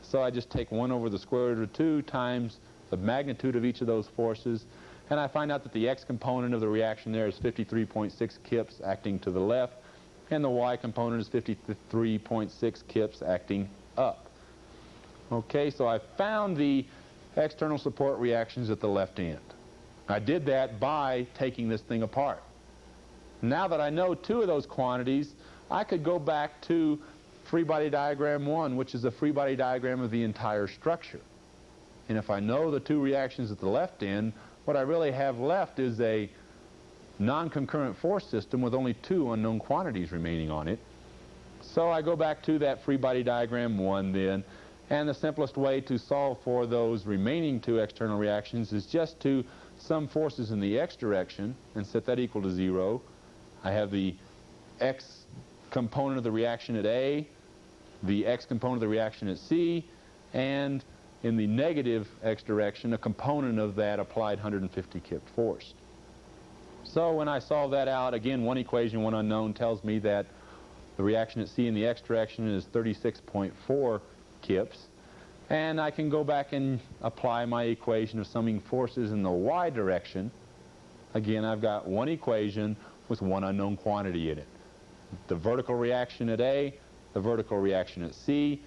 So I just take 1 over the square root of 2 times the magnitude of each of those forces, and I find out that the X component of the reaction there is 53.6 kips acting to the left, and the Y component is 53.6 kips acting up. Okay, so I found the external support reactions at the left end. I did that by taking this thing apart. Now that I know 2 of those quantities, I could go back to free body diagram 1, which is a free body diagram of the entire structure. And if I know the 2 reactions at the left end, what I really have left is a non-concurrent force system with only 2 unknown quantities remaining on it. So I go back to that free body diagram 1 then, and the simplest way to solve for those remaining 2 external reactions is just to sum forces in the X direction and set that equal to 0. I have the X component of the reaction at A, the X component of the reaction at C, and in the negative X direction, a component of that applied 150 kip force. So when I solve that out, again, one equation, one unknown, tells me that the reaction at C in the X direction is 36.4 kips. And I can go back and apply my equation of summing forces in the Y direction. Again, I've got one equation with one unknown quantity in it. the vertical reaction at A, the vertical reaction at C,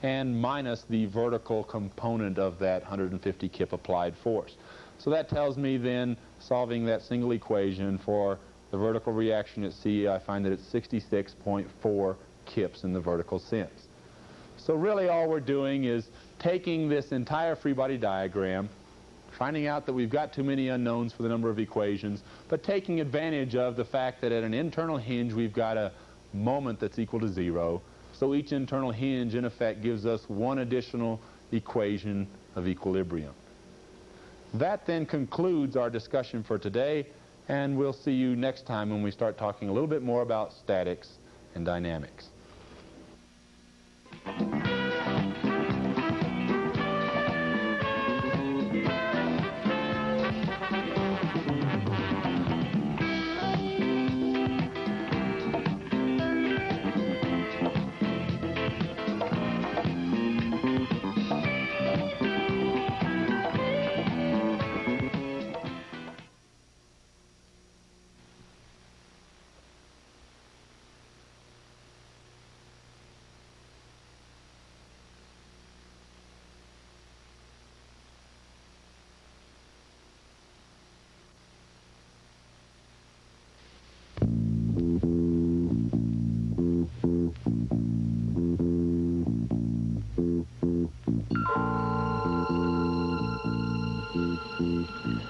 and minus the vertical component of that 150 kip applied force. So that tells me then, solving that single equation for the vertical reaction at C, I find that it's 66.4 kips in the vertical sense. So really all we're doing is taking this entire free body diagram, finding out that we've got too many unknowns for the number of equations, but taking advantage of the fact that at an internal hinge we've got a moment that's equal to 0. So each internal hinge in effect gives us one additional equation of equilibrium. That then concludes our discussion for today, and we'll see you next time when we start talking a little bit more about statics and dynamics.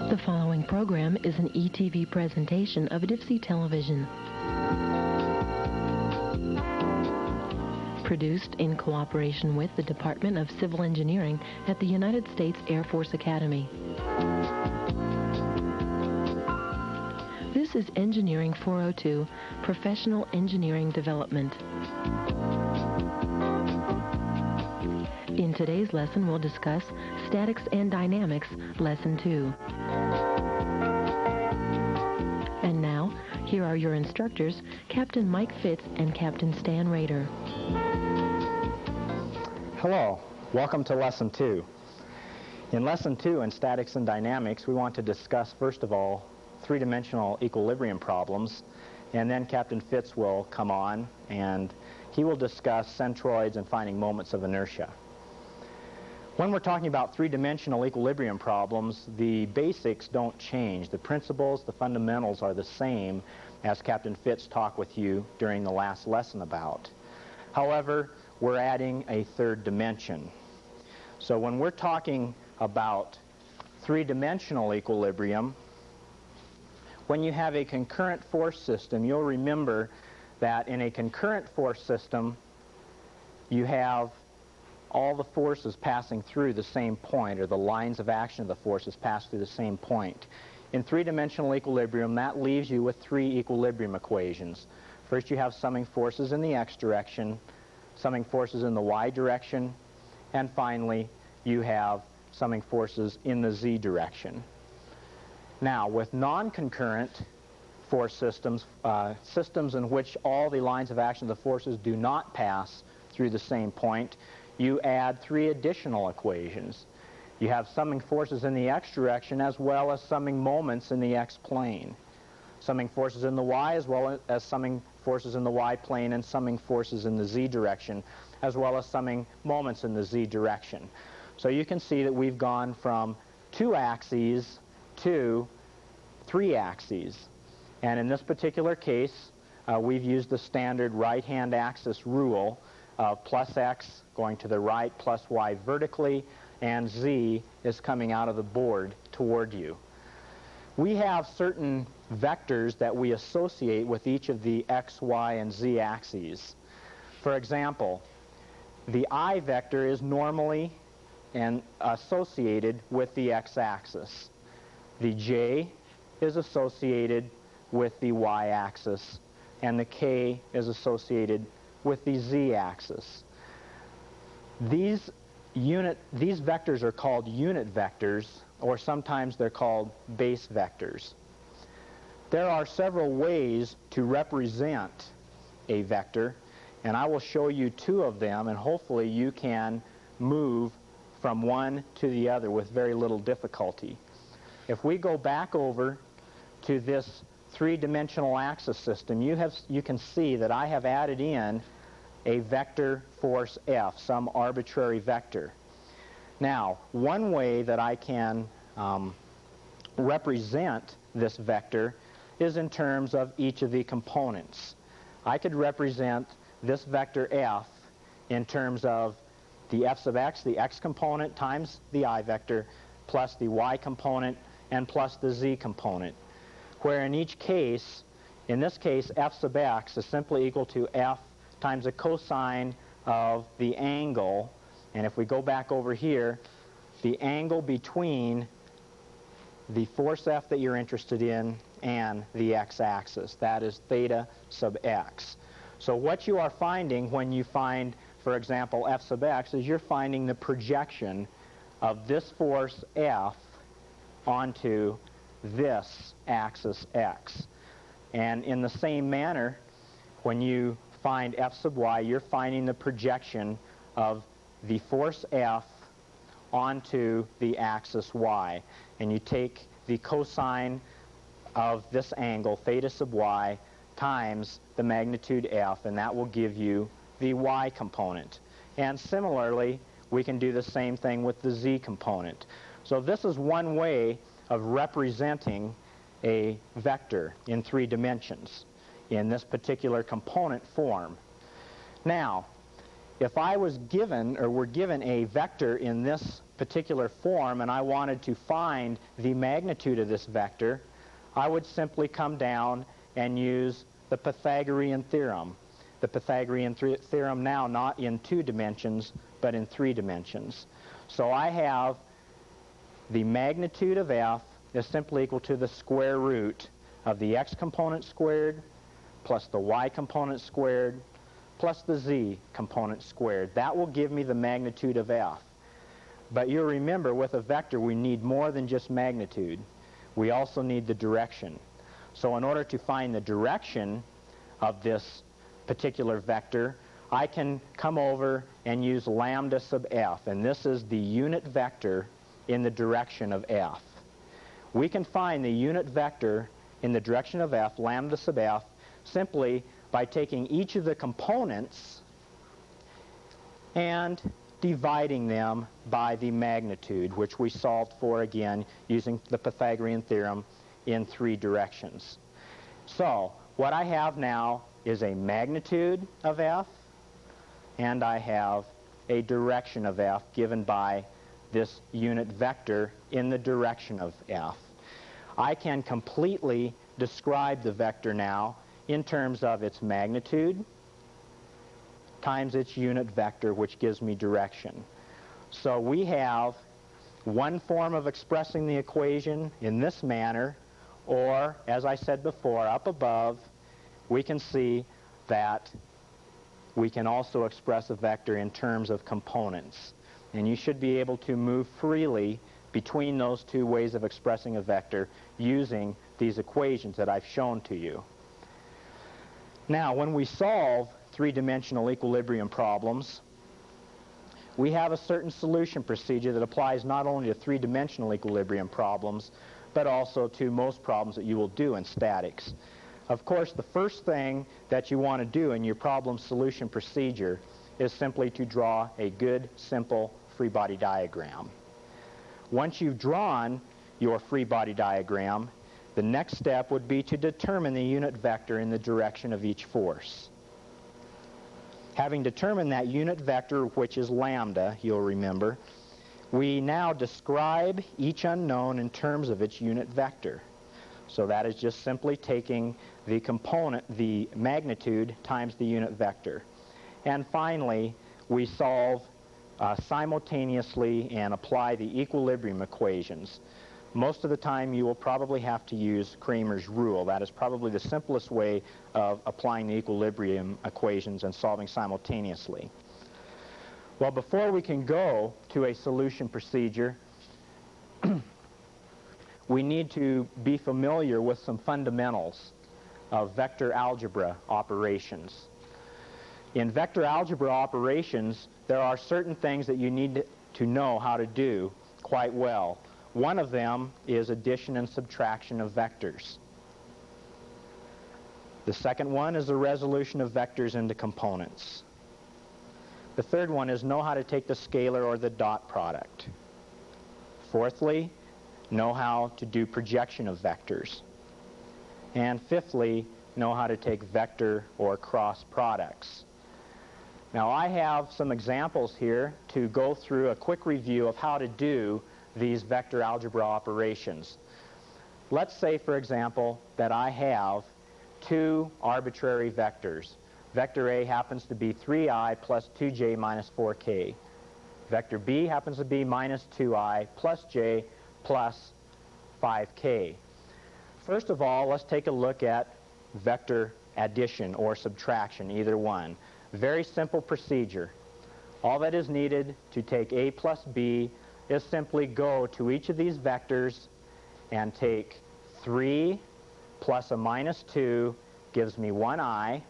The following program is an ETV presentation of Dipsy Television. Produced in cooperation with the Department of Civil Engineering at the United States Air Force Academy. This is Engineering 402, Professional Engineering Development. In today's lesson, we'll discuss Statics and Dynamics, Lesson 2. And now, here are your instructors, Captain Mike Fitz and Captain Stan Rader. Hello, welcome to Lesson 2. In Lesson 2 in Statics and Dynamics, we want to discuss, first of all, three-dimensional equilibrium problems, and then Captain Fitz will come on and he will discuss centroids and finding moments of inertia. When we're talking about three-dimensional equilibrium problems, the basics don't change. The principles, the fundamentals are the same as Captain Fitz talked with you during the last lesson about. However, we're adding a third dimension. So when we're talking about three-dimensional equilibrium, when you have a concurrent force system, you'll remember that in a concurrent force system, you have all the forces passing through the same point, or the lines of action of the forces pass through the same point. In three-dimensional equilibrium, that leaves you with three equilibrium equations. First, you have summing forces in the x direction, summing forces in the y direction, and finally, you have summing forces in the z direction. Now, with non-concurrent force systems, systems in which all the lines of action of the forces do not pass through the same point, you add three additional equations. You have summing forces in the x direction as well as summing moments in the x plane. Summing forces in the y as well as summing forces in the y plane, and summing forces in the z direction as well as summing moments in the z direction. So you can see that we've gone from 2 axes to 3 axes. And in this particular case, we've used the standard right-hand axis rule of plus x going to the right, plus y vertically, and z is coming out of the board toward you. We have certain vectors that we associate with each of the x, y, and z axes. For example, the I vector is normally and associated with the x-axis. The j is associated with the y-axis, and the k is associated with the z-axis. These vectors are called unit vectors, or sometimes they're called base vectors. There are several ways to represent a vector, and I will show you 2 of them, and hopefully you can move from one to the other with very little difficulty. If we go back over to this three-dimensional axis system, you can see that I have added in a vector force F, some arbitrary vector. Now, one way that I can represent this vector is in terms of each of the components. I could represent this vector F in terms of the f sub x, the x component, times the I vector, plus the y component, and plus the z component, where in each case, in this case, f sub x is simply equal to f times the cosine of the angle, and if we go back over here, the angle between the force F that you're interested in and the x-axis. That is theta sub x. So what you are finding when you find, for example, f sub x, is you're finding the projection of this force F onto this axis x. And in the same manner, when you find f sub y, you're finding the projection of the force F onto the axis y. And you take the cosine of this angle, theta sub y, times the magnitude f, and that will give you the y component. And similarly, we can do the same thing with the z component. So this is one way of representing a vector in three dimensions in this particular component form. Now, if I was given, or were given a vector in this particular form and I wanted to find the magnitude of this vector, I would simply come down and use the Pythagorean theorem. The Pythagorean theorem now not in 2 dimensions, but in 3 dimensions. So I have the magnitude of f is simply equal to the square root of the x component squared plus the y component squared plus the z component squared. That will give me the magnitude of f. But you'll remember, with a vector, we need more than just magnitude. We also need the direction. So in order to find the direction of this particular vector, I can come over and use lambda sub f, and this is the unit vector in the direction of f. We can find the unit vector in the direction of f, lambda sub f, simply by taking each of the components and dividing them by the magnitude, which we solved for again using the Pythagorean theorem in 3 directions. So what I have now is a magnitude of f, and I have a direction of f given by this unit vector in the direction of f. I can completely describe the vector now in terms of its magnitude times its unit vector, which gives me direction. So we have one form of expressing the equation in this manner, or, as I said before, up above, we can see that we can also express a vector in terms of components. And you should be able to move freely between those 2 ways of expressing a vector using these equations that I've shown to you. Now, when we solve 3-dimensional equilibrium problems, we have a certain solution procedure that applies not only to 3-dimensional equilibrium problems, but also to most problems that you will do in statics. Of course, the first thing that you want to do in your problem solution procedure is simply to draw a good, simple free body diagram. Once you've drawn your free body diagram, the next step would be to determine the unit vector in the direction of each force. Having determined that unit vector, which is lambda, you'll remember, we now describe each unknown in terms of its unit vector. So that is just simply taking the component, the magnitude, times the unit vector. And finally, we solve simultaneously and apply the equilibrium equations. Most of the time you will probably have to use Cramer's rule. That is probably the simplest way of applying the equilibrium equations and solving simultaneously. Well, before we can go to a solution procedure, we need to be familiar with some fundamentals of vector algebra operations. In vector algebra operations, there are certain things that you need to know how to do quite well. One of them is addition and subtraction of vectors. The second one is the resolution of vectors into components. The third one is know how to take the scalar or the dot product. Fourthly, know how to do projection of vectors. And fifthly, know how to take vector or cross products. Now I have some examples here to go through a quick review of how to do these vector algebra operations. Let's say, for example, that I have two arbitrary vectors. Vector A happens to be 3i plus 2j minus 4k. Vector B happens to be minus 2i plus j plus 5k. First of all, let's take a look at vector addition or subtraction, either one. Very simple procedure. All that is needed to take A plus B is simply go to each of these vectors and take 3 plus a minus 2 gives me 1i.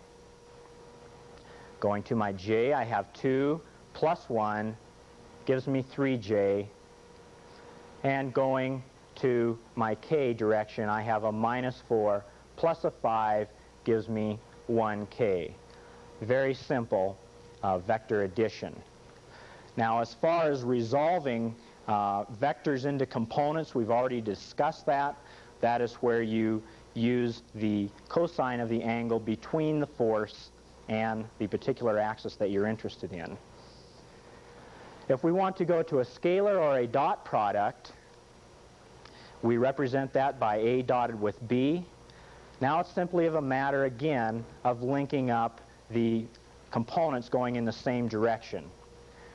Going to my j, I have 2 plus 1 gives me 3j. And going to my k direction, I have a minus 4 plus a 5 gives me 1k. Very simple vector addition. Now, as far as resolving vectors into components, we've already discussed that. That is where you use the cosine of the angle between the force and the particular axis that you're interested in. If we want to go to a scalar or a dot product, we represent that by A dotted with B. Now it's simply a matter, again, of linking up the components going in the same direction.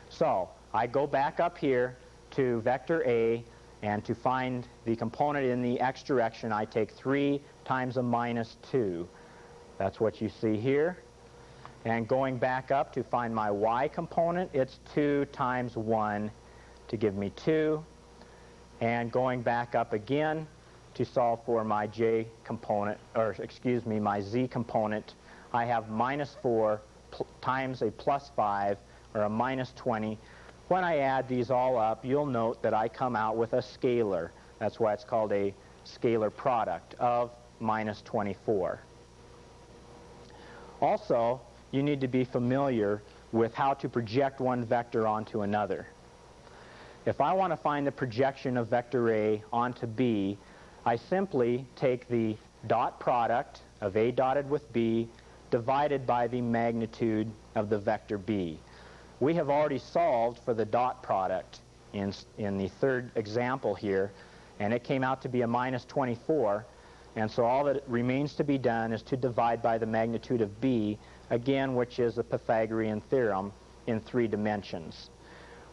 So I go back up here to vector A, and to find the component in the x direction, I take 3 times a minus 2. That's what you see here. And going back up to find my y component, it's 2 times 1 to give me 2. And going back up again to solve for my j component, or excuse me, my z component, I have minus 4 times a plus 5, or a minus 20. When I add these all up, you'll note that I come out with a scalar. That's why it's called a scalar product of minus 24. Also, you need to be familiar with how to project one vector onto another. If I want to find the projection of vector A onto B, I simply take the dot product of A dotted with B divided by the magnitude of the vector B. We have already solved for the dot product in the third example here, and it came out to be a minus 24, and so all that remains to be done is to divide by the magnitude of B, again, which is the Pythagorean theorem in 3 dimensions.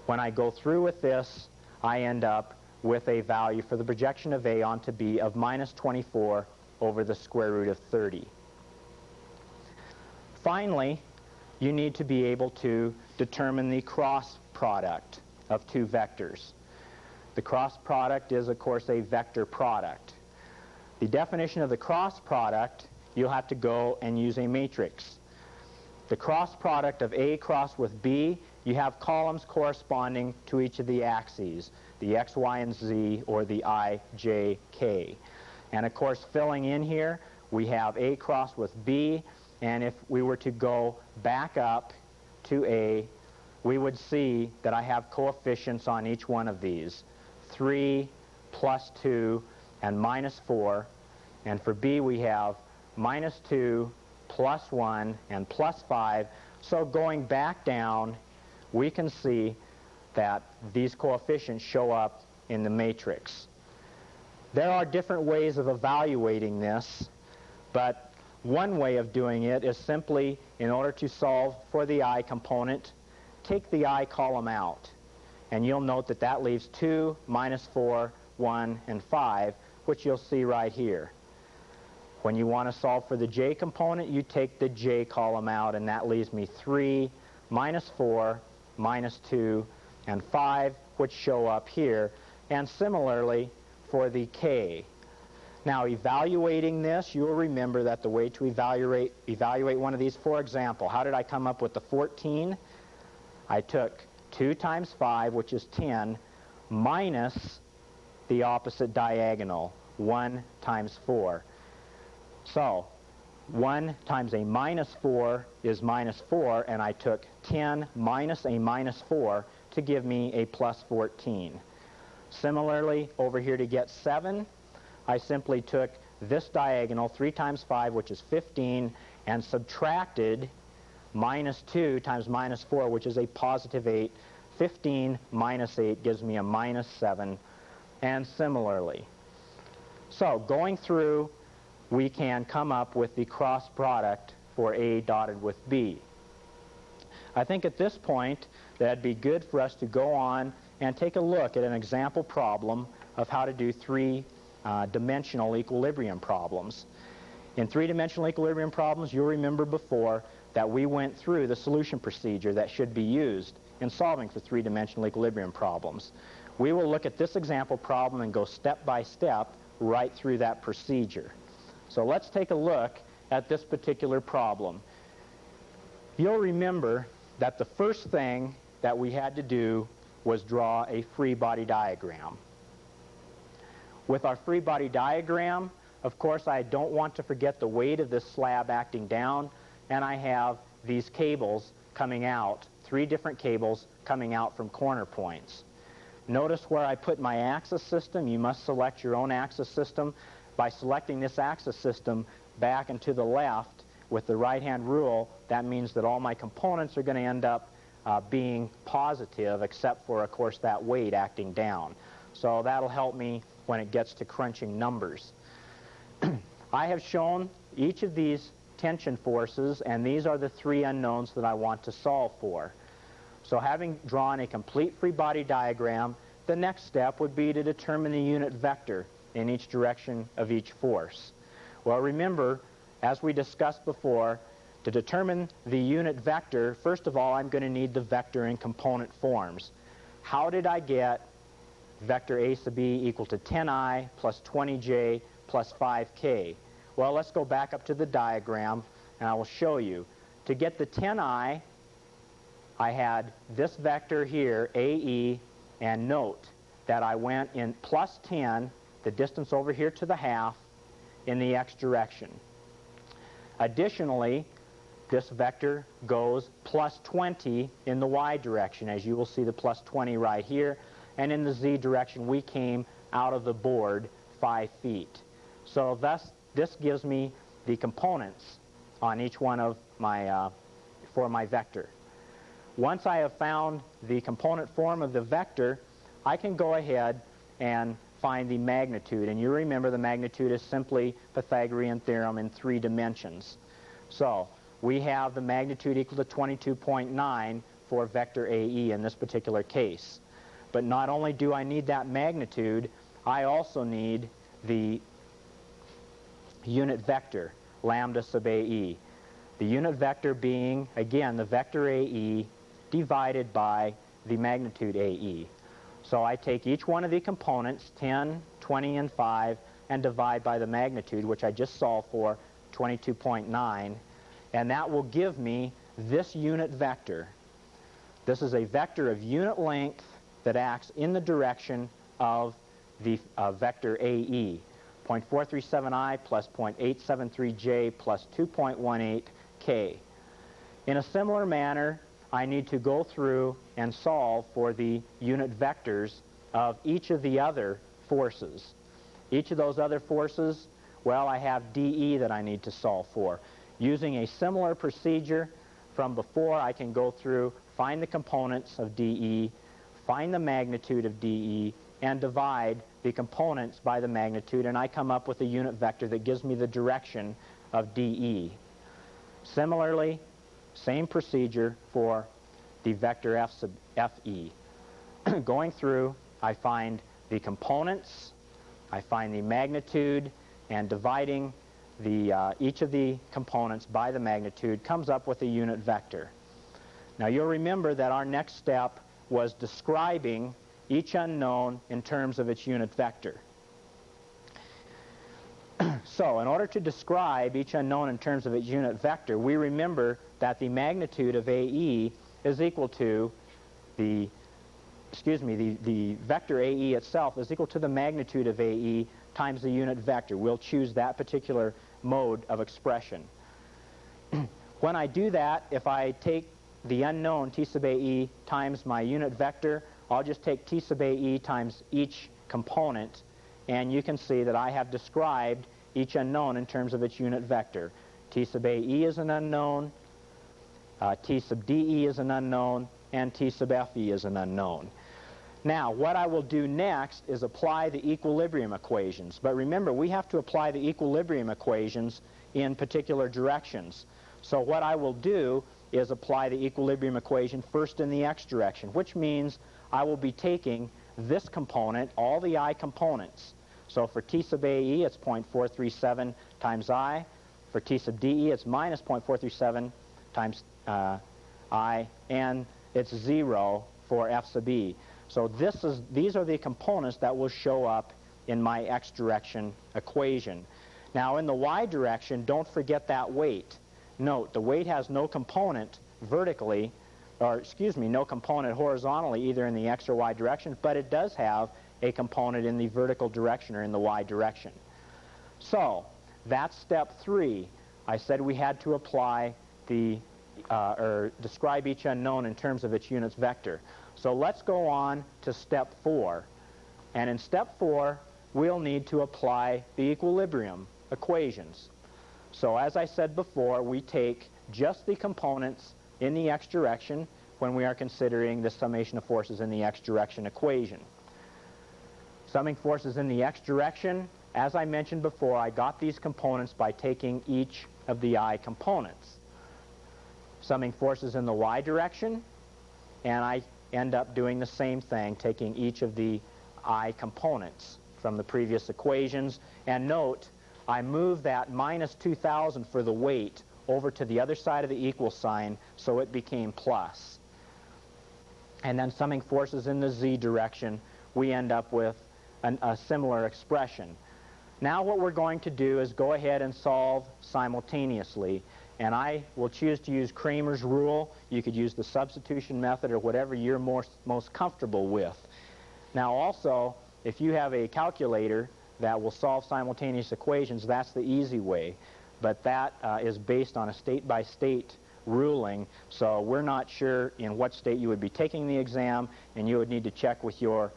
When I go through with this, I end up with a value for the projection of A onto B of minus 24 over the square root of 30. Finally, you need to be able to determine the cross product of two vectors. The cross product is, of course, a vector product. The definition of the cross product, you'll have to go and use a matrix. The cross product of A cross with B, you have columns corresponding to each of the axes, the x, y, and z, or the I, j, k. And of course, filling in here, we have A cross with B, and if we were to go back up to A, we would see that I have coefficients on each one of these, 3, plus 2, and minus 4. And for B, we have minus 2, plus 1, and plus 5. So going back down, we can see that these coefficients show up in the matrix. There are different ways of evaluating this, but one way of doing it is simply, in order to solve for the I component, take the I column out. And you'll note that that leaves 2, minus 4, 1, and 5, which you'll see right here. When you want to solve for the j component, you take the j column out, and that leaves me 3, minus 4, minus 2, and 5, which show up here. And similarly for the k. Now, evaluating this, you'll remember that the way to evaluate one of these, for example, how did I come up with the 14? I took 2 times 5, which is 10, minus the opposite diagonal, 1 times 4. So, 1 times a minus 4 is minus 4, and I took 10 minus a minus 4 to give me a plus 14. Similarly, over here to get 7, I simply took this diagonal, 3 times 5, which is 15, and subtracted minus 2 times minus 4, which is a positive 8. 15 minus 8 gives me a minus 7, and similarly. So going through, we can come up with the cross product for A dotted with B. I think at this point that'd be good for us to go on and take a look at an example problem of how to do three-dimensional equilibrium problems. In three-dimensional equilibrium problems, you'll remember before that we went through the solution procedure that should be used in solving for three-dimensional equilibrium problems. We will look at this example problem and go step by step right through that procedure. So let's take a look at this particular problem. You'll remember that the first thing that we had to do was draw a free body diagram. With our free body diagram, of course, I don't want to forget the weight of this slab acting down, and I have these cables coming out, 3 different cables coming out from corner points. Notice where I put my axis system. You must select your own axis system. By selecting this axis system back and to the left with the right-hand rule, that means that all my components are going to end up being positive, except for, of course, that weight acting down. So that'll help me when it gets to crunching numbers. I have shown each of these tension forces, and these are the 3 unknowns that I want to solve for. So having drawn a complete free body diagram, the next step would be to determine the unit vector in each direction of each force. Well, remember, as we discussed before, to determine the unit vector, first of all, I'm going to need the vector in component forms. How did I get vector a sub b equal to 10i plus 20j plus 5k? Well, let's go back up to the diagram, and I will show you. To get the 10i, I had this vector here, ae, and note that I went in plus 10, the distance over here to the half, in the x direction. Additionally, this vector goes plus 20 in the y direction, as you will see the plus 20 right here, and in the z direction we came out of the board 5 feet. So thus, this gives me the components on each one of my, for my vector. Once I have found the component form of the vector, I can go ahead and find the magnitude. And you remember the magnitude is simply Pythagorean theorem in 3 dimensions. So we have the magnitude equal to 22.9 for vector AE in this particular case. But not only do I need that magnitude, I also need the unit vector, lambda sub AE. The unit vector being, again, the vector AE divided by the magnitude AE. So I take each one of the components, 10, 20, and 5, and divide by the magnitude, which I just solved for, 22.9, and that will give me this unit vector. This is a vector of unit length that acts in the direction of the vector AE, 0.437i plus 0.873j plus 2.18k. In a similar manner, I need to go through and solve for the unit vectors of each of the other forces. Each of those other forces, well, I have dE that I need to solve for. Using a similar procedure from before, I can go through, find the components of dE, find the magnitude of dE, and divide the components by the magnitude, and I come up with a unit vector that gives me the direction of dE. Similarly, same procedure for the vector f sub fe. Going through, I find the components, I find the magnitude, and dividing each of the components by the magnitude comes up with a unit vector. Now you'll remember that our next step was describing each unknown in terms of its unit vector. So in order to describe each unknown in terms of its unit vector, we remember that the magnitude of AE is equal to the vector AE itself is equal to the magnitude of AE times the unit vector. We'll choose that particular mode of expression. When I do that, if I take the unknown t sub ae times my unit vector, I'll just take t sub ae times each component, and you can see that I have described each unknown in terms of its unit vector. T sub ae is an unknown, t sub de is an unknown, and t sub fe is an unknown. Now, what I will do next is apply the equilibrium equations. But remember, we have to apply the equilibrium equations in particular directions. So what I will do is apply the equilibrium equation first in the x direction, which means I will be taking this component, all the I components. So for t sub ae, it's 0.437 times I. For t sub de, it's minus 0.437 times I, and it's 0 for f sub e. So these are the components that will show up in my x direction equation. Now in the y direction, don't forget that weight. Note, the weight has no component vertically, or excuse me, no component horizontally either in the x or y direction, but it does have a component in the vertical direction or in the y direction. So that's step 3. I said we had to apply or describe each unknown in terms of its units vector. So let's go on to step 4. And in step 4, we'll need to apply the equilibrium equations. So as I said before, we take just the components in the x direction when we are considering the summation of forces in the x direction equation. Summing forces in the x direction, as I mentioned before, I got these components by taking each of the I components. Summing forces in the y direction, and I end up doing the same thing, taking each of the I components from the previous equations. And note, I move that minus 2,000 for the weight over to the other side of the equal sign, so it became plus. And then summing forces in the z direction, we end up with a similar expression. Now what we're going to do is go ahead and solve simultaneously. And I will choose to use Kramer's rule. You could use the substitution method or whatever you're most comfortable with. Now also, if you have a calculator that will solve simultaneous equations, that's the easy way. But that is based on a state-by-state ruling, so we're not sure in what state you would be taking the exam, and you would need to check with your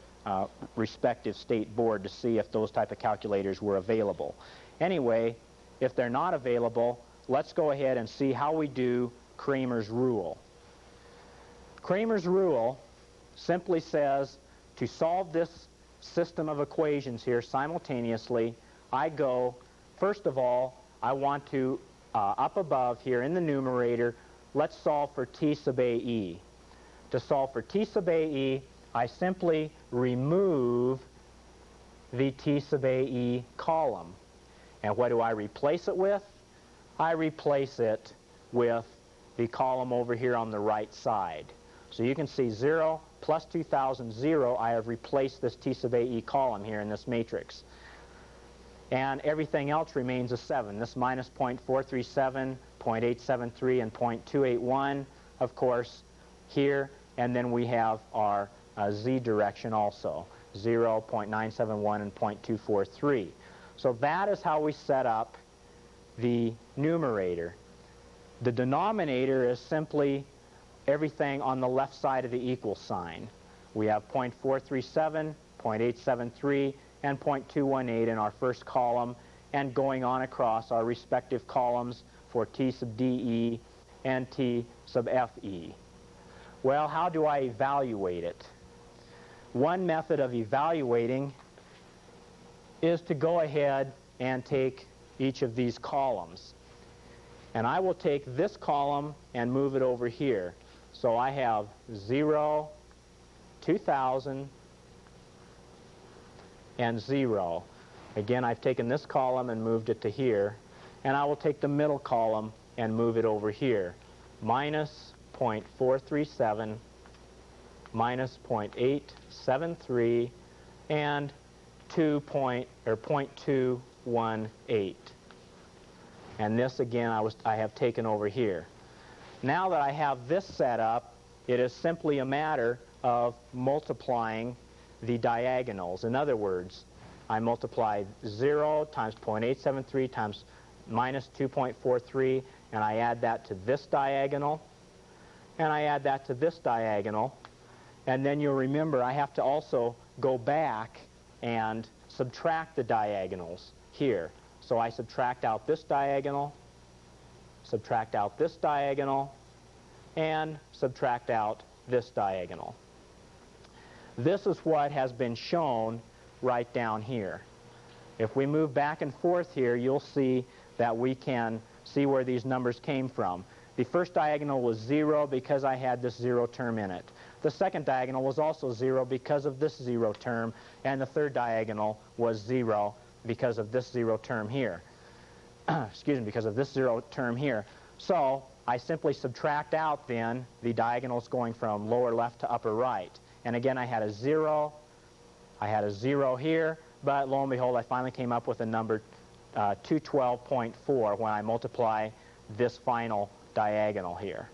respective state board to see if those type of calculators were available. Anyway, if they're not available, let's go ahead and see how we do Kramer's rule. Kramer's rule simply says to solve this system of equations here simultaneously, I go, first of all, I want to, up above here in the numerator, let's solve for t sub ae. To solve for t sub ae, I simply remove the t sub ae column. And what do I replace it with? I replace it with the column over here on the right side. So you can see 0 plus 2,000, 0, I have replaced this t sub ae column here in this matrix. And everything else remains a 7. This minus 0.437, 0.873, and 0.281, of course, here. And then we have our z direction also, 0, 0.971, and 0.243. So that is how we set up the numerator. The denominator is simply everything on the left side of the equal sign. We have 0.437, 0.873, and 0.218 in our first column, and going on across our respective columns for t sub de and t sub fe. Well, how do I evaluate it? One method of evaluating is to go ahead and take each of these columns. And I will take this column and move it over here. So I have 0, 2,000, and 0. Again, I've taken this column and moved it to here. And I will take the middle column and move it over here. Minus 0.437, minus 0.873, and 0.218. And this again I have taken over here. Now that I have this set up, it is simply a matter of multiplying the diagonals. In other words, I multiply 0 times 0.873 times minus 2.43, and I add that to this diagonal, and I add that to this diagonal, and then you'll remember I have to also go back and subtract the diagonals here. So I subtract out this diagonal, subtract out this diagonal, and subtract out this diagonal. This is what has been shown right down here. If we move back and forth here, you'll see that we can see where these numbers came from. The first diagonal was 0 because I had this 0 term in it. The second diagonal was also 0 because of this 0 term, and the third diagonal was 0 because of this 0 term here. Excuse me, because of this 0 term here. So I simply subtract out then the diagonals going from lower left to upper right. And again, I had a 0 here, but lo and behold, I finally came up with a number 212.4 when I multiply this final diagonal here.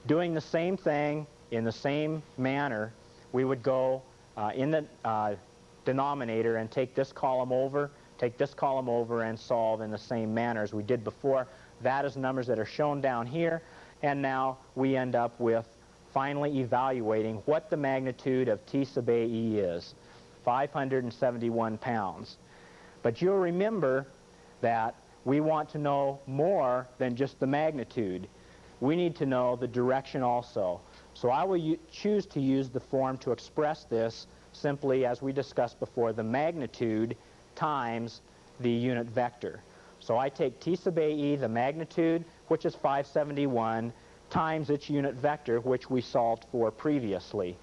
Doing the same thing in the same manner, we would go in the denominator and take this column over, and solve in the same manner as we did before. That is numbers that are shown down here, and now we end up with finally evaluating what the magnitude of T sub AE is, 571 pounds. But you'll remember that we want to know more than just the magnitude. We need to know the direction also. So I will choose to use the form to express this simply, as we discussed before, the magnitude times the unit vector. So I take T sub AE, the magnitude, which is 571, times its unit vector, which we solved for previously.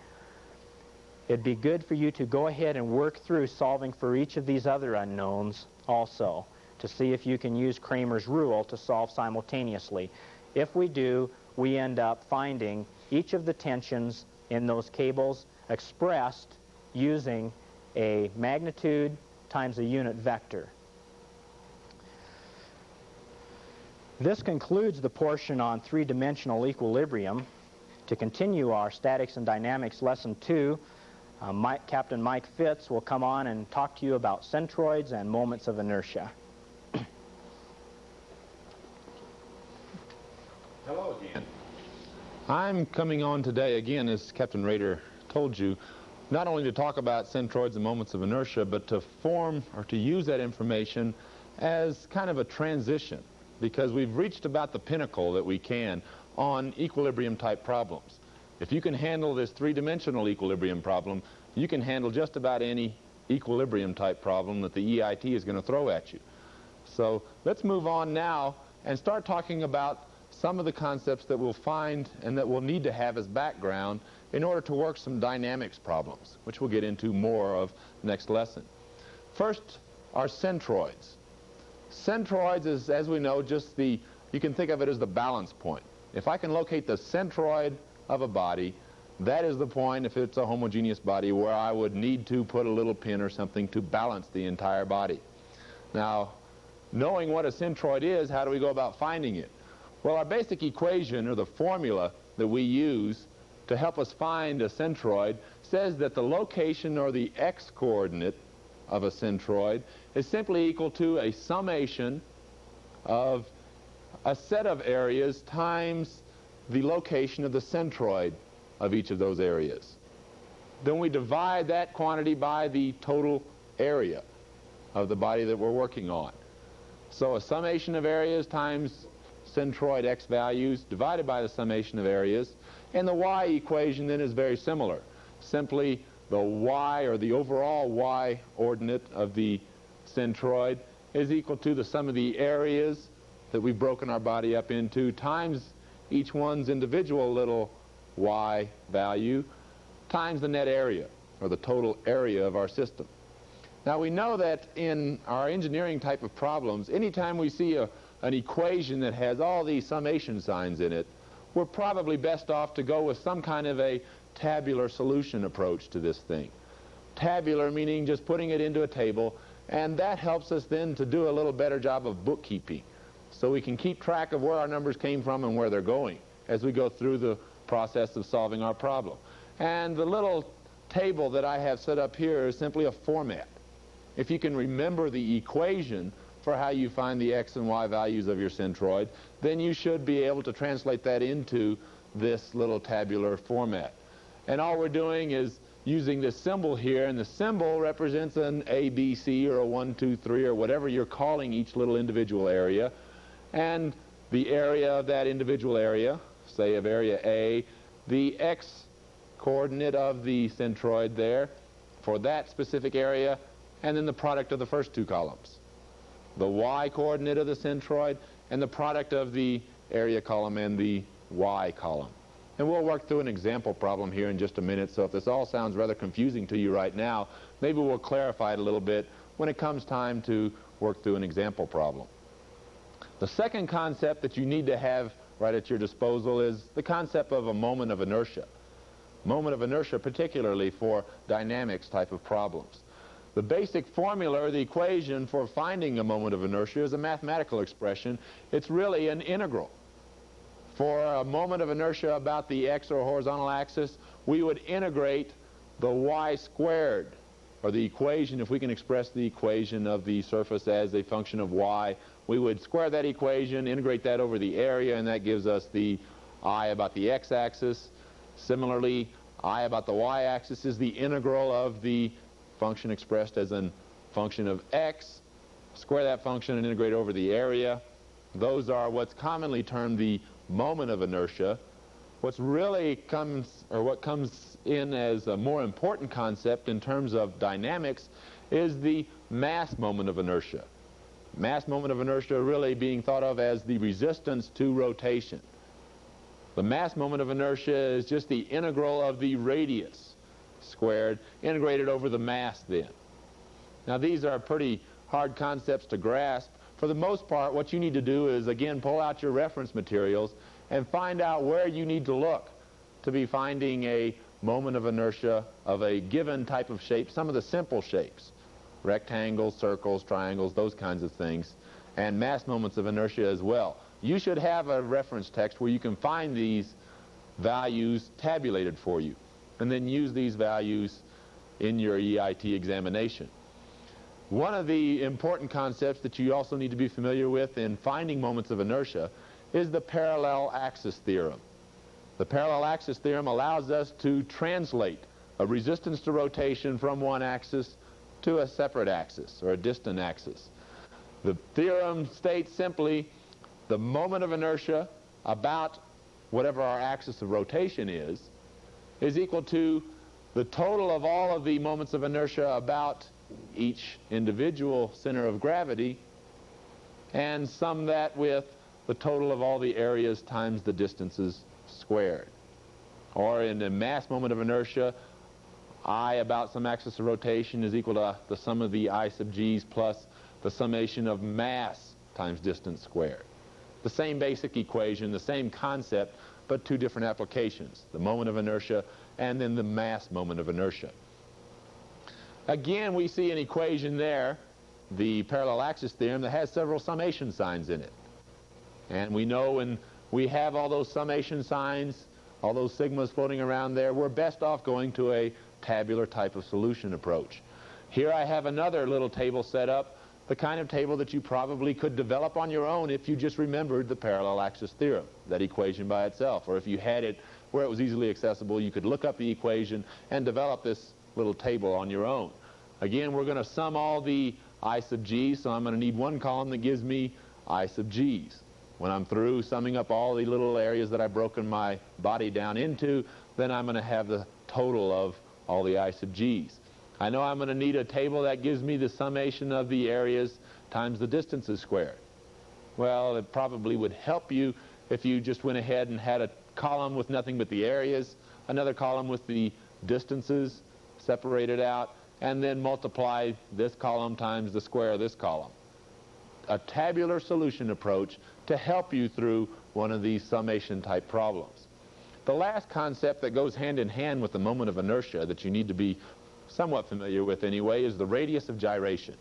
It'd be good for you to go ahead and work through solving for each of these other unknowns also, to see if you can use Kramer's rule to solve simultaneously. If we do, we end up finding each of the tensions in those cables expressed using a magnitude times a unit vector. This concludes the portion on three-dimensional equilibrium. To continue our Statics and Dynamics Lesson 2, Captain Mike Fitz will come on and talk to you about centroids and moments of inertia. Hello again. I'm coming on today again, as Captain Rader told you, not only to talk about centroids and moments of inertia, but to form or to use that information as kind of a transition, because we've reached about the pinnacle that we can on equilibrium type problems. If you can handle this three-dimensional equilibrium problem, you can handle just about any equilibrium type problem that the EIT is going to throw at you. So let's move on now and start talking about some of the concepts that we'll find and that we'll need to have as background in order to work some dynamics problems, which we'll get into more of next lesson. First are centroids. Centroids is, as we know, just you can think of it as the balance point. If I can locate the centroid of a body, that is the point, if it's a homogeneous body, where I would need to put a little pin or something to balance the entire body. Now, knowing what a centroid is, how do we go about finding it? Well, our basic equation, or the formula that we use to help us find a centroid, says that the location or the x-coordinate of a centroid is simply equal to a summation of a set of areas times the location of the centroid of each of those areas. Then we divide that quantity by the total area of the body that we're working on. So a summation of areas times centroid x values divided by the summation of areas, and the y equation then is very similar. Simply the y, or the overall y ordinate of the centroid, is equal to the sum of the areas that we've broken our body up into times each one's individual little y value times the net area, or the total area of our system. Now we know that in our engineering type of problems, anytime we see an equation that has all these summation signs in it, we're probably best off to go with some kind of a tabular solution approach to this thing. Tabular meaning just putting it into a table, and that helps us then to do a little better job of bookkeeping, so we can keep track of where our numbers came from and where they're going as we go through the process of solving our problem. And the little table that I have set up here is simply a format. If you can remember the equation for how you find the x and y values of your centroid, then you should be able to translate that into this little tabular format. And all we're doing is using this symbol here, and the symbol represents an A, B, C, or a 1, 2, 3, or whatever you're calling each little individual area. And the area of that individual area, say of area A, the x coordinate of the centroid there for that specific area, and then the product of the first two columns. The y coordinate of the centroid, and the product of the area column and the y column. And we'll work through an example problem here in just a minute, so if this all sounds rather confusing to you right now, maybe we'll clarify it a little bit when it comes time to work through an example problem. The second concept that you need to have right at your disposal is the concept of a moment of inertia. Moment of inertia particularly for dynamics type of problems. The basic formula, or the equation for finding a moment of inertia, is a mathematical expression. It's really an integral. For a moment of inertia about the x or horizontal axis, we would integrate the y squared, or the equation, if we can express the equation of the surface as a function of y, we would square that equation, integrate that over the area, and that gives us the I about the x-axis. Similarly, I about the y-axis is the integral of the function expressed as a function of x. Square that function and integrate over the area. Those are what's commonly termed the moment of inertia. What comes in as a more important concept in terms of dynamics is the mass moment of inertia. Mass moment of inertia really being thought of as the resistance to rotation. The mass moment of inertia is just the integral of the radius squared, integrated over the mass then. Now these are pretty hard concepts to grasp. For the most part, what you need to do is, again, pull out your reference materials and find out where you need to look to be finding a moment of inertia of a given type of shape, some of the simple shapes, rectangles, circles, triangles, those kinds of things, and mass moments of inertia as well. You should have a reference text where you can find these values tabulated for you, and then use these values in your EIT examination. One of the important concepts that you also need to be familiar with in finding moments of inertia is the parallel axis theorem. The parallel axis theorem allows us to translate a resistance to rotation from one axis to a separate axis, or a distant axis. The theorem states simply the moment of inertia about whatever our axis of rotation is equal to the total of all of the moments of inertia about each individual center of gravity, and sum that with the total of all the areas times the distances squared. Or in a mass moment of inertia, I about some axis of rotation is equal to the sum of the I sub g's plus the summation of mass times distance squared. The same basic equation, the same concept, but two different applications, the moment of inertia and then the mass moment of inertia. Again, we see an equation there, the parallel axis theorem, that has several summation signs in it. And we know when we have all those summation signs, all those sigmas floating around there, we're best off going to a tabular type of solution approach. Here I have another little table set up, the kind of table that you probably could develop on your own if you just remembered the parallel axis theorem, that equation by itself. Or if you had it where it was easily accessible, you could look up the equation and develop this little table on your own. Again, we're going to sum all the I sub g's, so I'm going to need one column that gives me I sub g's. When I'm through summing up all the little areas that I've broken my body down into, then I'm going to have the total of all the I sub g's. I know I'm going to need a table that gives me the summation of the areas times the distances squared. Well, it probably would help you if you just went ahead and had a column with nothing but the areas, another column with the distances separated out, and then multiply this column times the square of this column. A tabular solution approach to help you through one of these summation type problems. The last concept that goes hand in hand with the moment of inertia that you need to be somewhat familiar with anyway is the radius of gyration.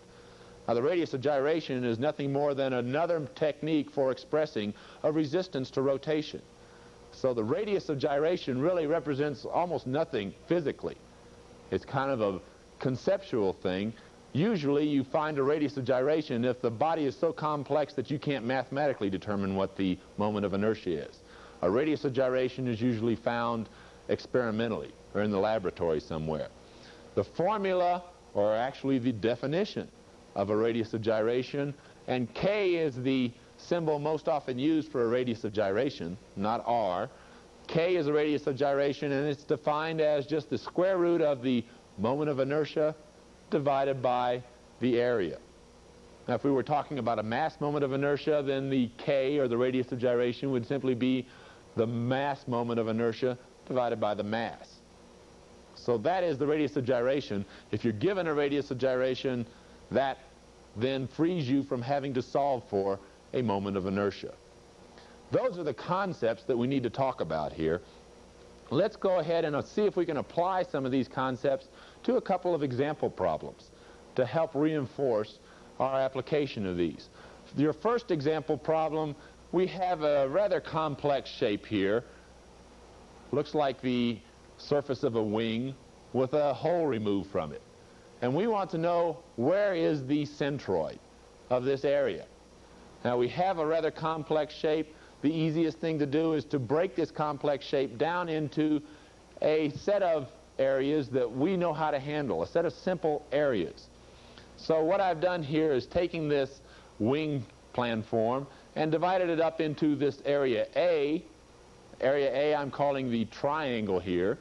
Now, the radius of gyration is nothing more than another technique for expressing a resistance to rotation. So the radius of gyration really represents almost nothing physically. It's kind of a conceptual thing. usually you find a radius of gyration if the body is so complex that you can't mathematically determine what the moment of inertia is. A radius of gyration is usually found experimentally or in the laboratory somewhere. The formula, or actually the definition of a radius of gyration, and K is the symbol most often used for a radius of gyration, not R. K is a radius of gyration, and it's defined as just the square root of the moment of inertia divided by the area. Now, if we were talking about a mass moment of inertia, then the K, or the radius of gyration, would simply be the mass moment of inertia divided by the mass. So that is the radius of gyration. If you're given a radius of gyration, that then frees you from having to solve for a moment of inertia. Those are the concepts that we need to talk about here. Let's go ahead and see if we can apply some of these concepts to a couple of example problems to help reinforce our application of these. Your first example problem, we have a rather complex shape here. Looks like the surface of a wing with a hole removed from it. And we want to know where is the centroid of this area. Now, we have a rather complex shape. The easiest thing to do is to break this complex shape down into a set of areas that we know how to handle, a set of simple areas. So what I've done here is taking this wing plan form and divided it up into this area A. Area A I'm calling the triangle here.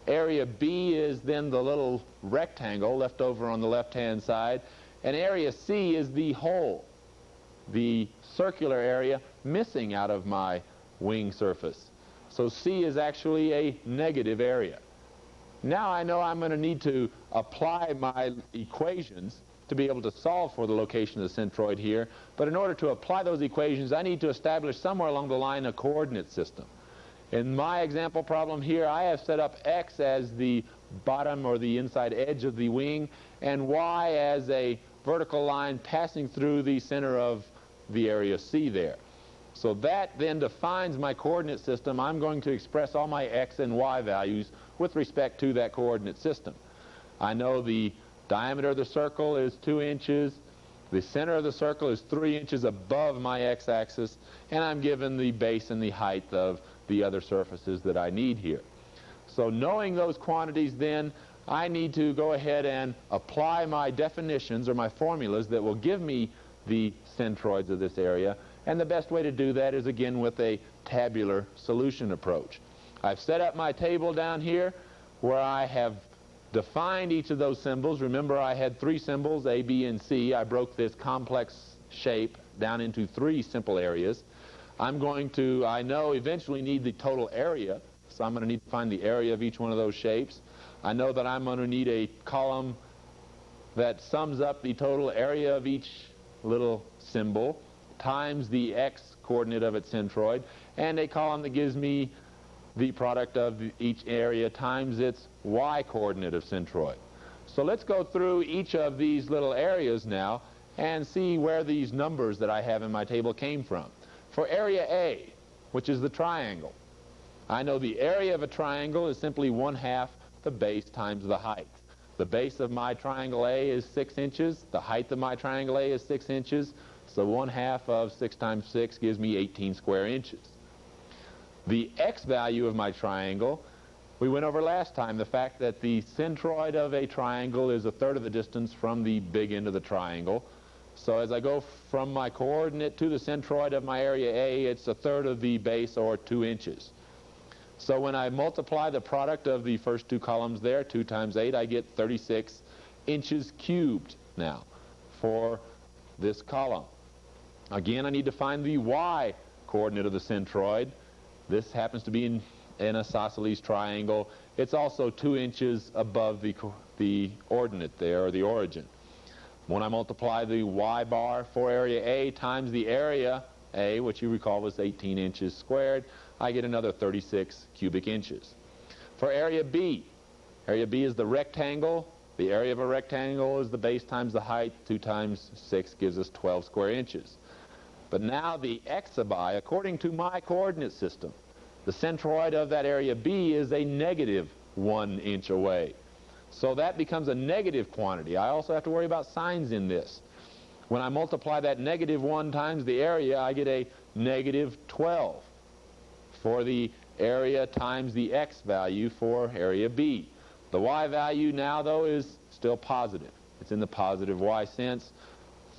Area B is then the little rectangle left over on the left-hand side. And area C is the hole, the circular area missing out of my wing surface. So C is actually a negative area. Now I know I'm going to need to apply my equations to be able to solve for the location of the centroid here. But in order to apply those equations, I need to establish somewhere along the line a coordinate system. In my example problem here, I have set up X as the bottom or the inside edge of the wing and Y as a vertical line passing through the center of the area C there. So that then defines my coordinate system. I'm going to express all my X and Y values with respect to that coordinate system. I know the diameter of the circle is 2 inches. The center of the circle is 3 inches above my x-axis, and I'm given the base and the height of the other surfaces that I need here. So knowing those quantities, then I need to go ahead and apply my definitions or my formulas that will give me the centroids of this area. And the best way to do that is, again, with a tabular solution approach. I've set up my table down here where I have defined each of those symbols. Remember, I had 3 symbols, A, B, and C. I broke this complex shape down into 3 simple areas. I'm going to, I know, eventually need the total area, so I'm going to need to find the area of each one of those shapes. I know that I'm going to need a column that sums up the total area of each little symbol times the x coordinate of its centroid, and a column that gives me the product of each area times its y coordinate of centroid. So let's go through each of these little areas now and see where these numbers that I have in my table came from. For area A, which is the triangle, I know the area of a triangle is simply 1/2 the base times the height. The base of my triangle A is 6 inches. The height of my triangle A is 6 inches. So 1/2 of 6 times 6 gives me 18 square inches. The x value of my triangle, we went over last time, the fact that the centroid of a triangle is 1/3 of the distance from the big end of the triangle. So as I go from my coordinate to the centroid of my area A, it's 1/3 of the base, or 2 inches. So when I multiply the product of the first 2 columns there, 2 times 8, I get 36 inches cubed now for this column. Again, I need to find the y coordinate of the centroid. This happens to be in an isosceles triangle. It's also 2 inches above the ordinate there, or the origin. When I multiply the y bar for area A times the area A, which you recall was 18 inches squared, I get another 36 cubic inches. For area B is the rectangle. The area of a rectangle is the base times the height. 2 times 6 gives us 12 square inches. But now the exaby, according to my coordinate system, the centroid of that area B is a -1 inch away. So that becomes a negative quantity. I also have to worry about signs in this. When I multiply that -1 times the area, I get a -12 for the area times the x value for area B. The y value now, though, is still positive. It's in the positive y sense.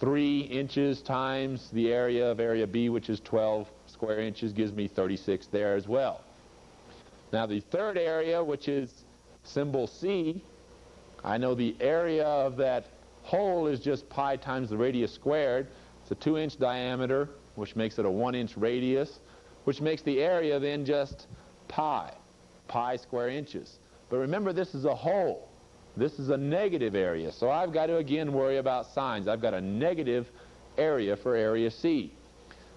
3 inches times the area of area B, which is 12 square inches, gives me 36 there as well. Now the third area, which is symbol C, I know the area of that hole is just pi times the radius squared. It's a 2-inch diameter, which makes it a 1-inch radius, which makes the area then just pi square inches. But remember, this is a hole. This is a negative area, so I've got to again worry about signs. I've got a negative area for area C.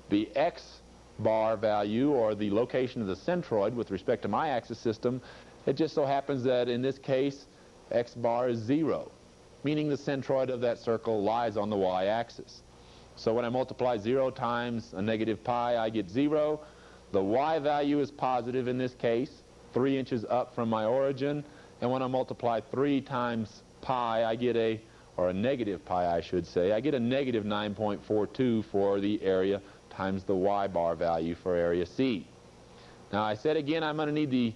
The x bar value, or the location of the centroid with respect to my axis system, it just so happens that in this case x bar is 0, meaning the centroid of that circle lies on the y-axis. So when I multiply 0 times a negative pi, I get 0. The y value is positive in this case, 3 inches up from my origin. And when I multiply 3 times pi, I get a negative pi, I should say, I get a negative 9.42 for the area times the y bar value for area C. Now I said again, I'm going to need the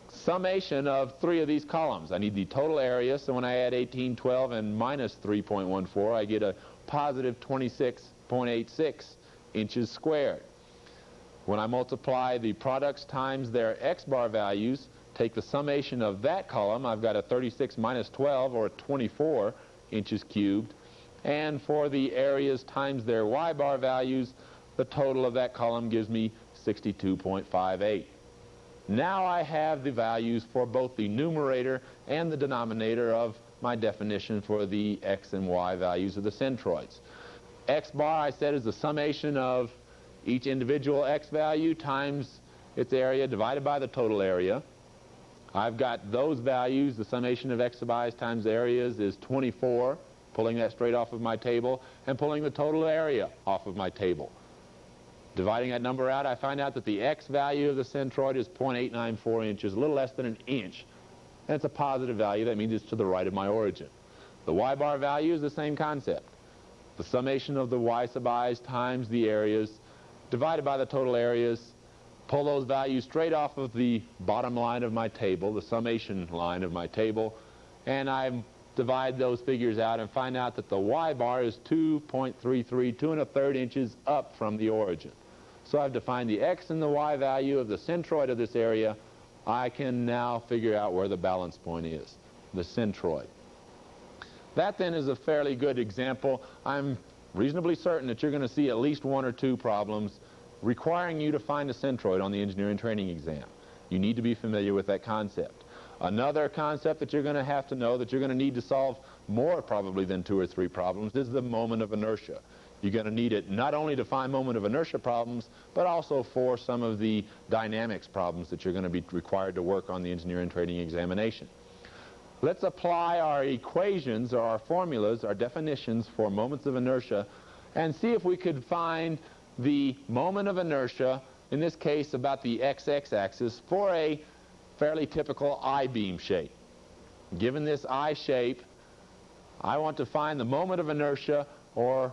summation of 3 of these columns. I need the total area, so when I add 1812 and minus 3.14, I get a positive 26.86 inches squared. When I multiply the products times their x bar values, take the summation of that column, I've got a 36 minus 12, or 24 inches cubed. And for the areas times their y bar values, the total of that column gives me 62.58. Now I have the values for both the numerator and the denominator of my definition for the x and y values of the centroids. X bar, I said, is the summation of each individual x value times its area divided by the total area. I've got those values. The summation of x sub i's times areas is 24, pulling that straight off of my table, and pulling the total area off of my table. Dividing that number out, I find out that the x value of the centroid is 0.894 inches, a little less than an inch. And it's a positive value. That means it's to the right of my origin. The y bar value is the same concept. The summation of the y sub i's times the areas divided by the total areas. Pull those values straight off of the bottom line of my table, the summation line of my table, and I divide those figures out and find out that the y bar is 2.33, 2⅓ inches up from the origin. So I've defined the x and the y value of the centroid of this area. I can now figure out where the balance point is, the centroid. That then is a fairly good example. I'm reasonably certain that you're going to see at least 1 or 2 problems requiring you to find a centroid on the engineering training exam. You need to be familiar with that concept. Another concept that you're going to have to know, that you're going to need to solve more probably than 2 or 3 problems, is the moment of inertia. You're going to need it not only to find moment of inertia problems, but also for some of the dynamics problems that you're going to be required to work on the engineering training examination. Let's apply our equations, or our formulas, our definitions for moments of inertia, and see if we could find the moment of inertia, in this case about the x-x axis, for a fairly typical I-beam shape. Given this I shape, I want to find the moment of inertia, or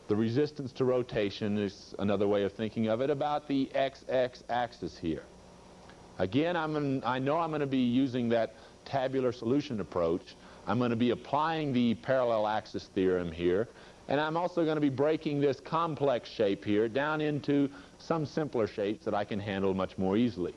the resistance to rotation is another way of thinking of it, about the x-x axis here. Again, I know I'm going to be using that tabular solution approach. I'm going to be applying the parallel axis theorem here, and I'm also going to be breaking this complex shape here down into some simpler shapes that I can handle much more easily.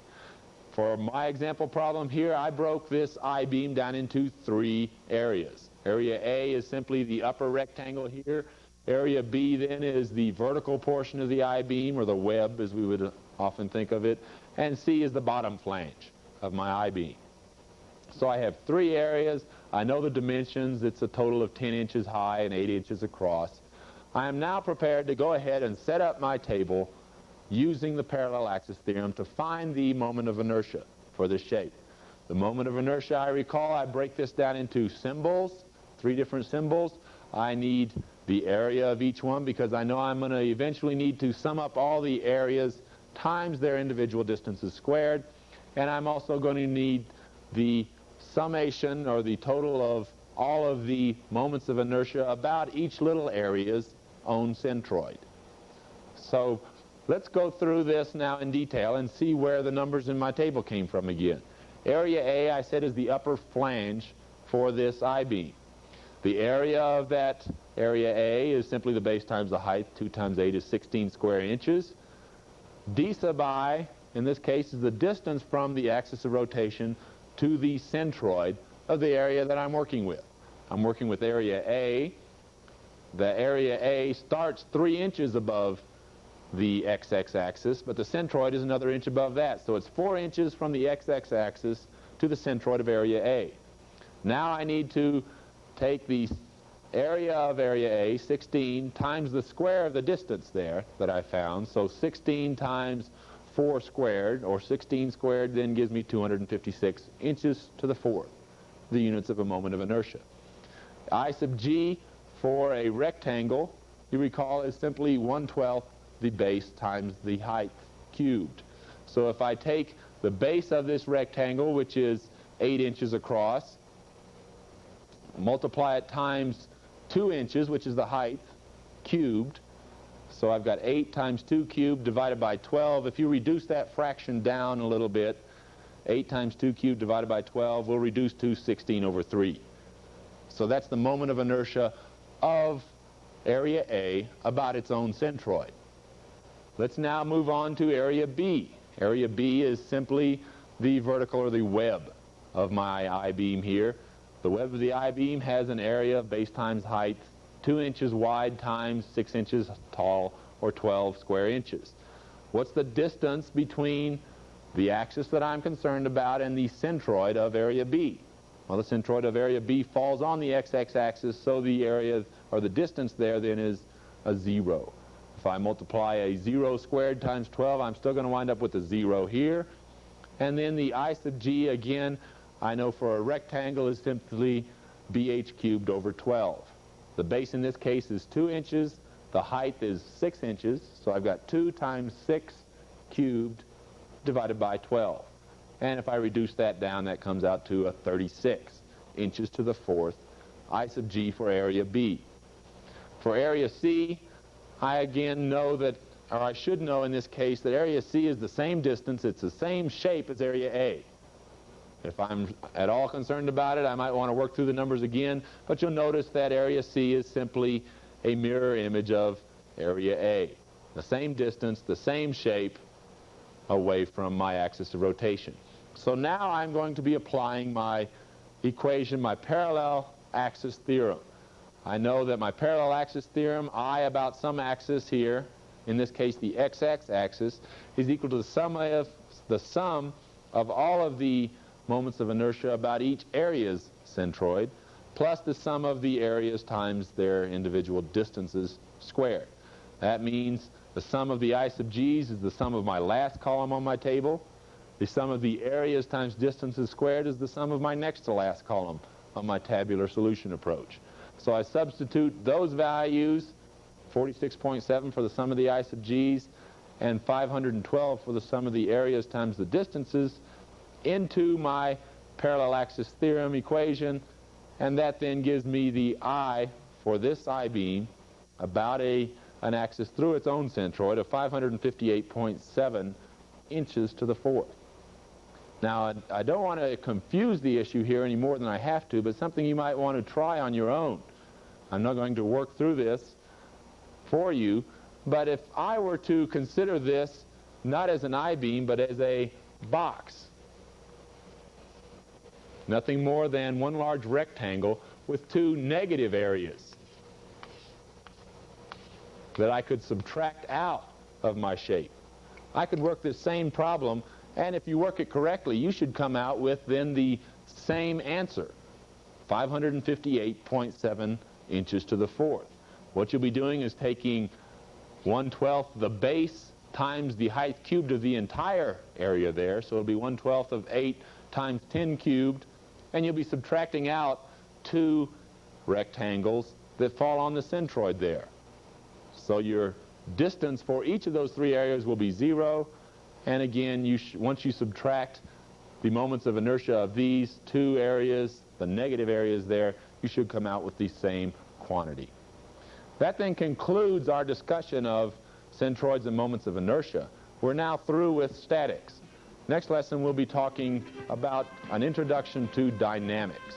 For my example problem here, I broke this I-beam down into 3 areas. Area A is simply the upper rectangle here. Area B then is the vertical portion of the I-beam, or the web as we would often think of it, and C is the bottom flange of my I-beam. So I have 3 areas. I know the dimensions. It's a total of 10 inches high and 8 inches across. I am now prepared to go ahead and set up my table using the parallel axis theorem to find the moment of inertia for this shape. The moment of inertia, I recall, I break this down into symbols, 3 different symbols. I need the area of each one because I know I'm going to eventually need to sum up all the areas times their individual distances squared. And I'm also going to need the summation or the total of all of the moments of inertia about each little area's own centroid. So let's go through this now in detail and see where the numbers in my table came from again. Area A, I said, is the upper flange for this I-beam. The area of that area A is simply the base times the height. 2 times 8 is 16 square inches. D sub I, in this case, is the distance from the axis of rotation to the centroid of the area that I'm working with. I'm working with area A. The area A starts 3 inches above the x-x axis, but the centroid is another inch above that. So it's 4 inches from the x-x axis to the centroid of area A. Now I need to take the area of area A, 16, times the square of the distance there that I found. So 16 times 4 squared, or 16 squared, then gives me 256 inches to the fourth, the units of a moment of inertia. I sub g for a rectangle, you recall, is simply 1/12 the base times the height cubed. So if I take the base of this rectangle, which is 8 inches across, multiply it times 2 inches, which is the height, cubed. So I've got 8 times 2 cubed divided by 12. If you reduce that fraction down a little bit, 8 times 2 cubed divided by 12 will reduce to 16/3. So that's the moment of inertia of area A about its own centroid. Let's now move on to area B. Area B is simply the vertical or the web of my I-beam here. The web of the I-beam has an area of base times height, 2 inches wide times 6 inches tall, or 12 square inches. What's the distance between the axis that I'm concerned about and the centroid of area B? Well, the centroid of area B falls on the x-x axis, so the area, or the distance there, then is a 0. If I multiply a 0 squared times 12, I'm still going to wind up with a 0 here. And then the I sub g, again, I know for a rectangle is simply bh cubed over 12. The base in this case is 2 inches. The height is 6 inches. So I've got 2 times 6 cubed divided by 12. And if I reduce that down, that comes out to a 36 inches to the fourth, I sub g for area B. For area C, I again know that, or I should know in this case, that area C is the same distance, it's the same shape as area A. If I'm at all concerned about it, I might want to work through the numbers again, but you'll notice that area C is simply a mirror image of area A. The same distance, the same shape away from my axis of rotation. So now I'm going to be applying my equation, my parallel axis theorem. I know that my parallel axis theorem, I about some axis here, in this case the x-x axis, is equal to the sum of all of the moments of inertia about each area's centroid, plus the sum of the areas times their individual distances squared. That means the sum of the I sub g's is the sum of my last column on my table. The sum of the areas times distances squared is the sum of my next to last column on my tabular solution approach. So I substitute those values, 46.7 for the sum of the I sub g's and 512 for the sum of the areas times the distances, into my parallel axis theorem equation, and that then gives me the I for this I-beam about an axis through its own centroid of 558.7 inches to the fourth. Now, I don't want to confuse the issue here any more than I have to, but something you might want to try on your own. I'm not going to work through this for you, but if I were to consider this not as an I-beam, but as a box, nothing more than one large rectangle with 2 negative areas that I could subtract out of my shape. I could work this same problem, and if you work it correctly, you should come out with then the same answer, 558.7 inches to the fourth. What you'll be doing is taking 1/12 the base times the height cubed of the entire area there, so it'll be 1/12 of 8 times 10 cubed, and you'll be subtracting out 2 rectangles that fall on the centroid there. So your distance for each of those 3 areas will be 0, and again, once you subtract the moments of inertia of these two areas, the negative areas there, you should come out with the same quantity. That then concludes our discussion of centroids and moments of inertia. We're now through with statics. Next lesson we'll be talking about an introduction to dynamics.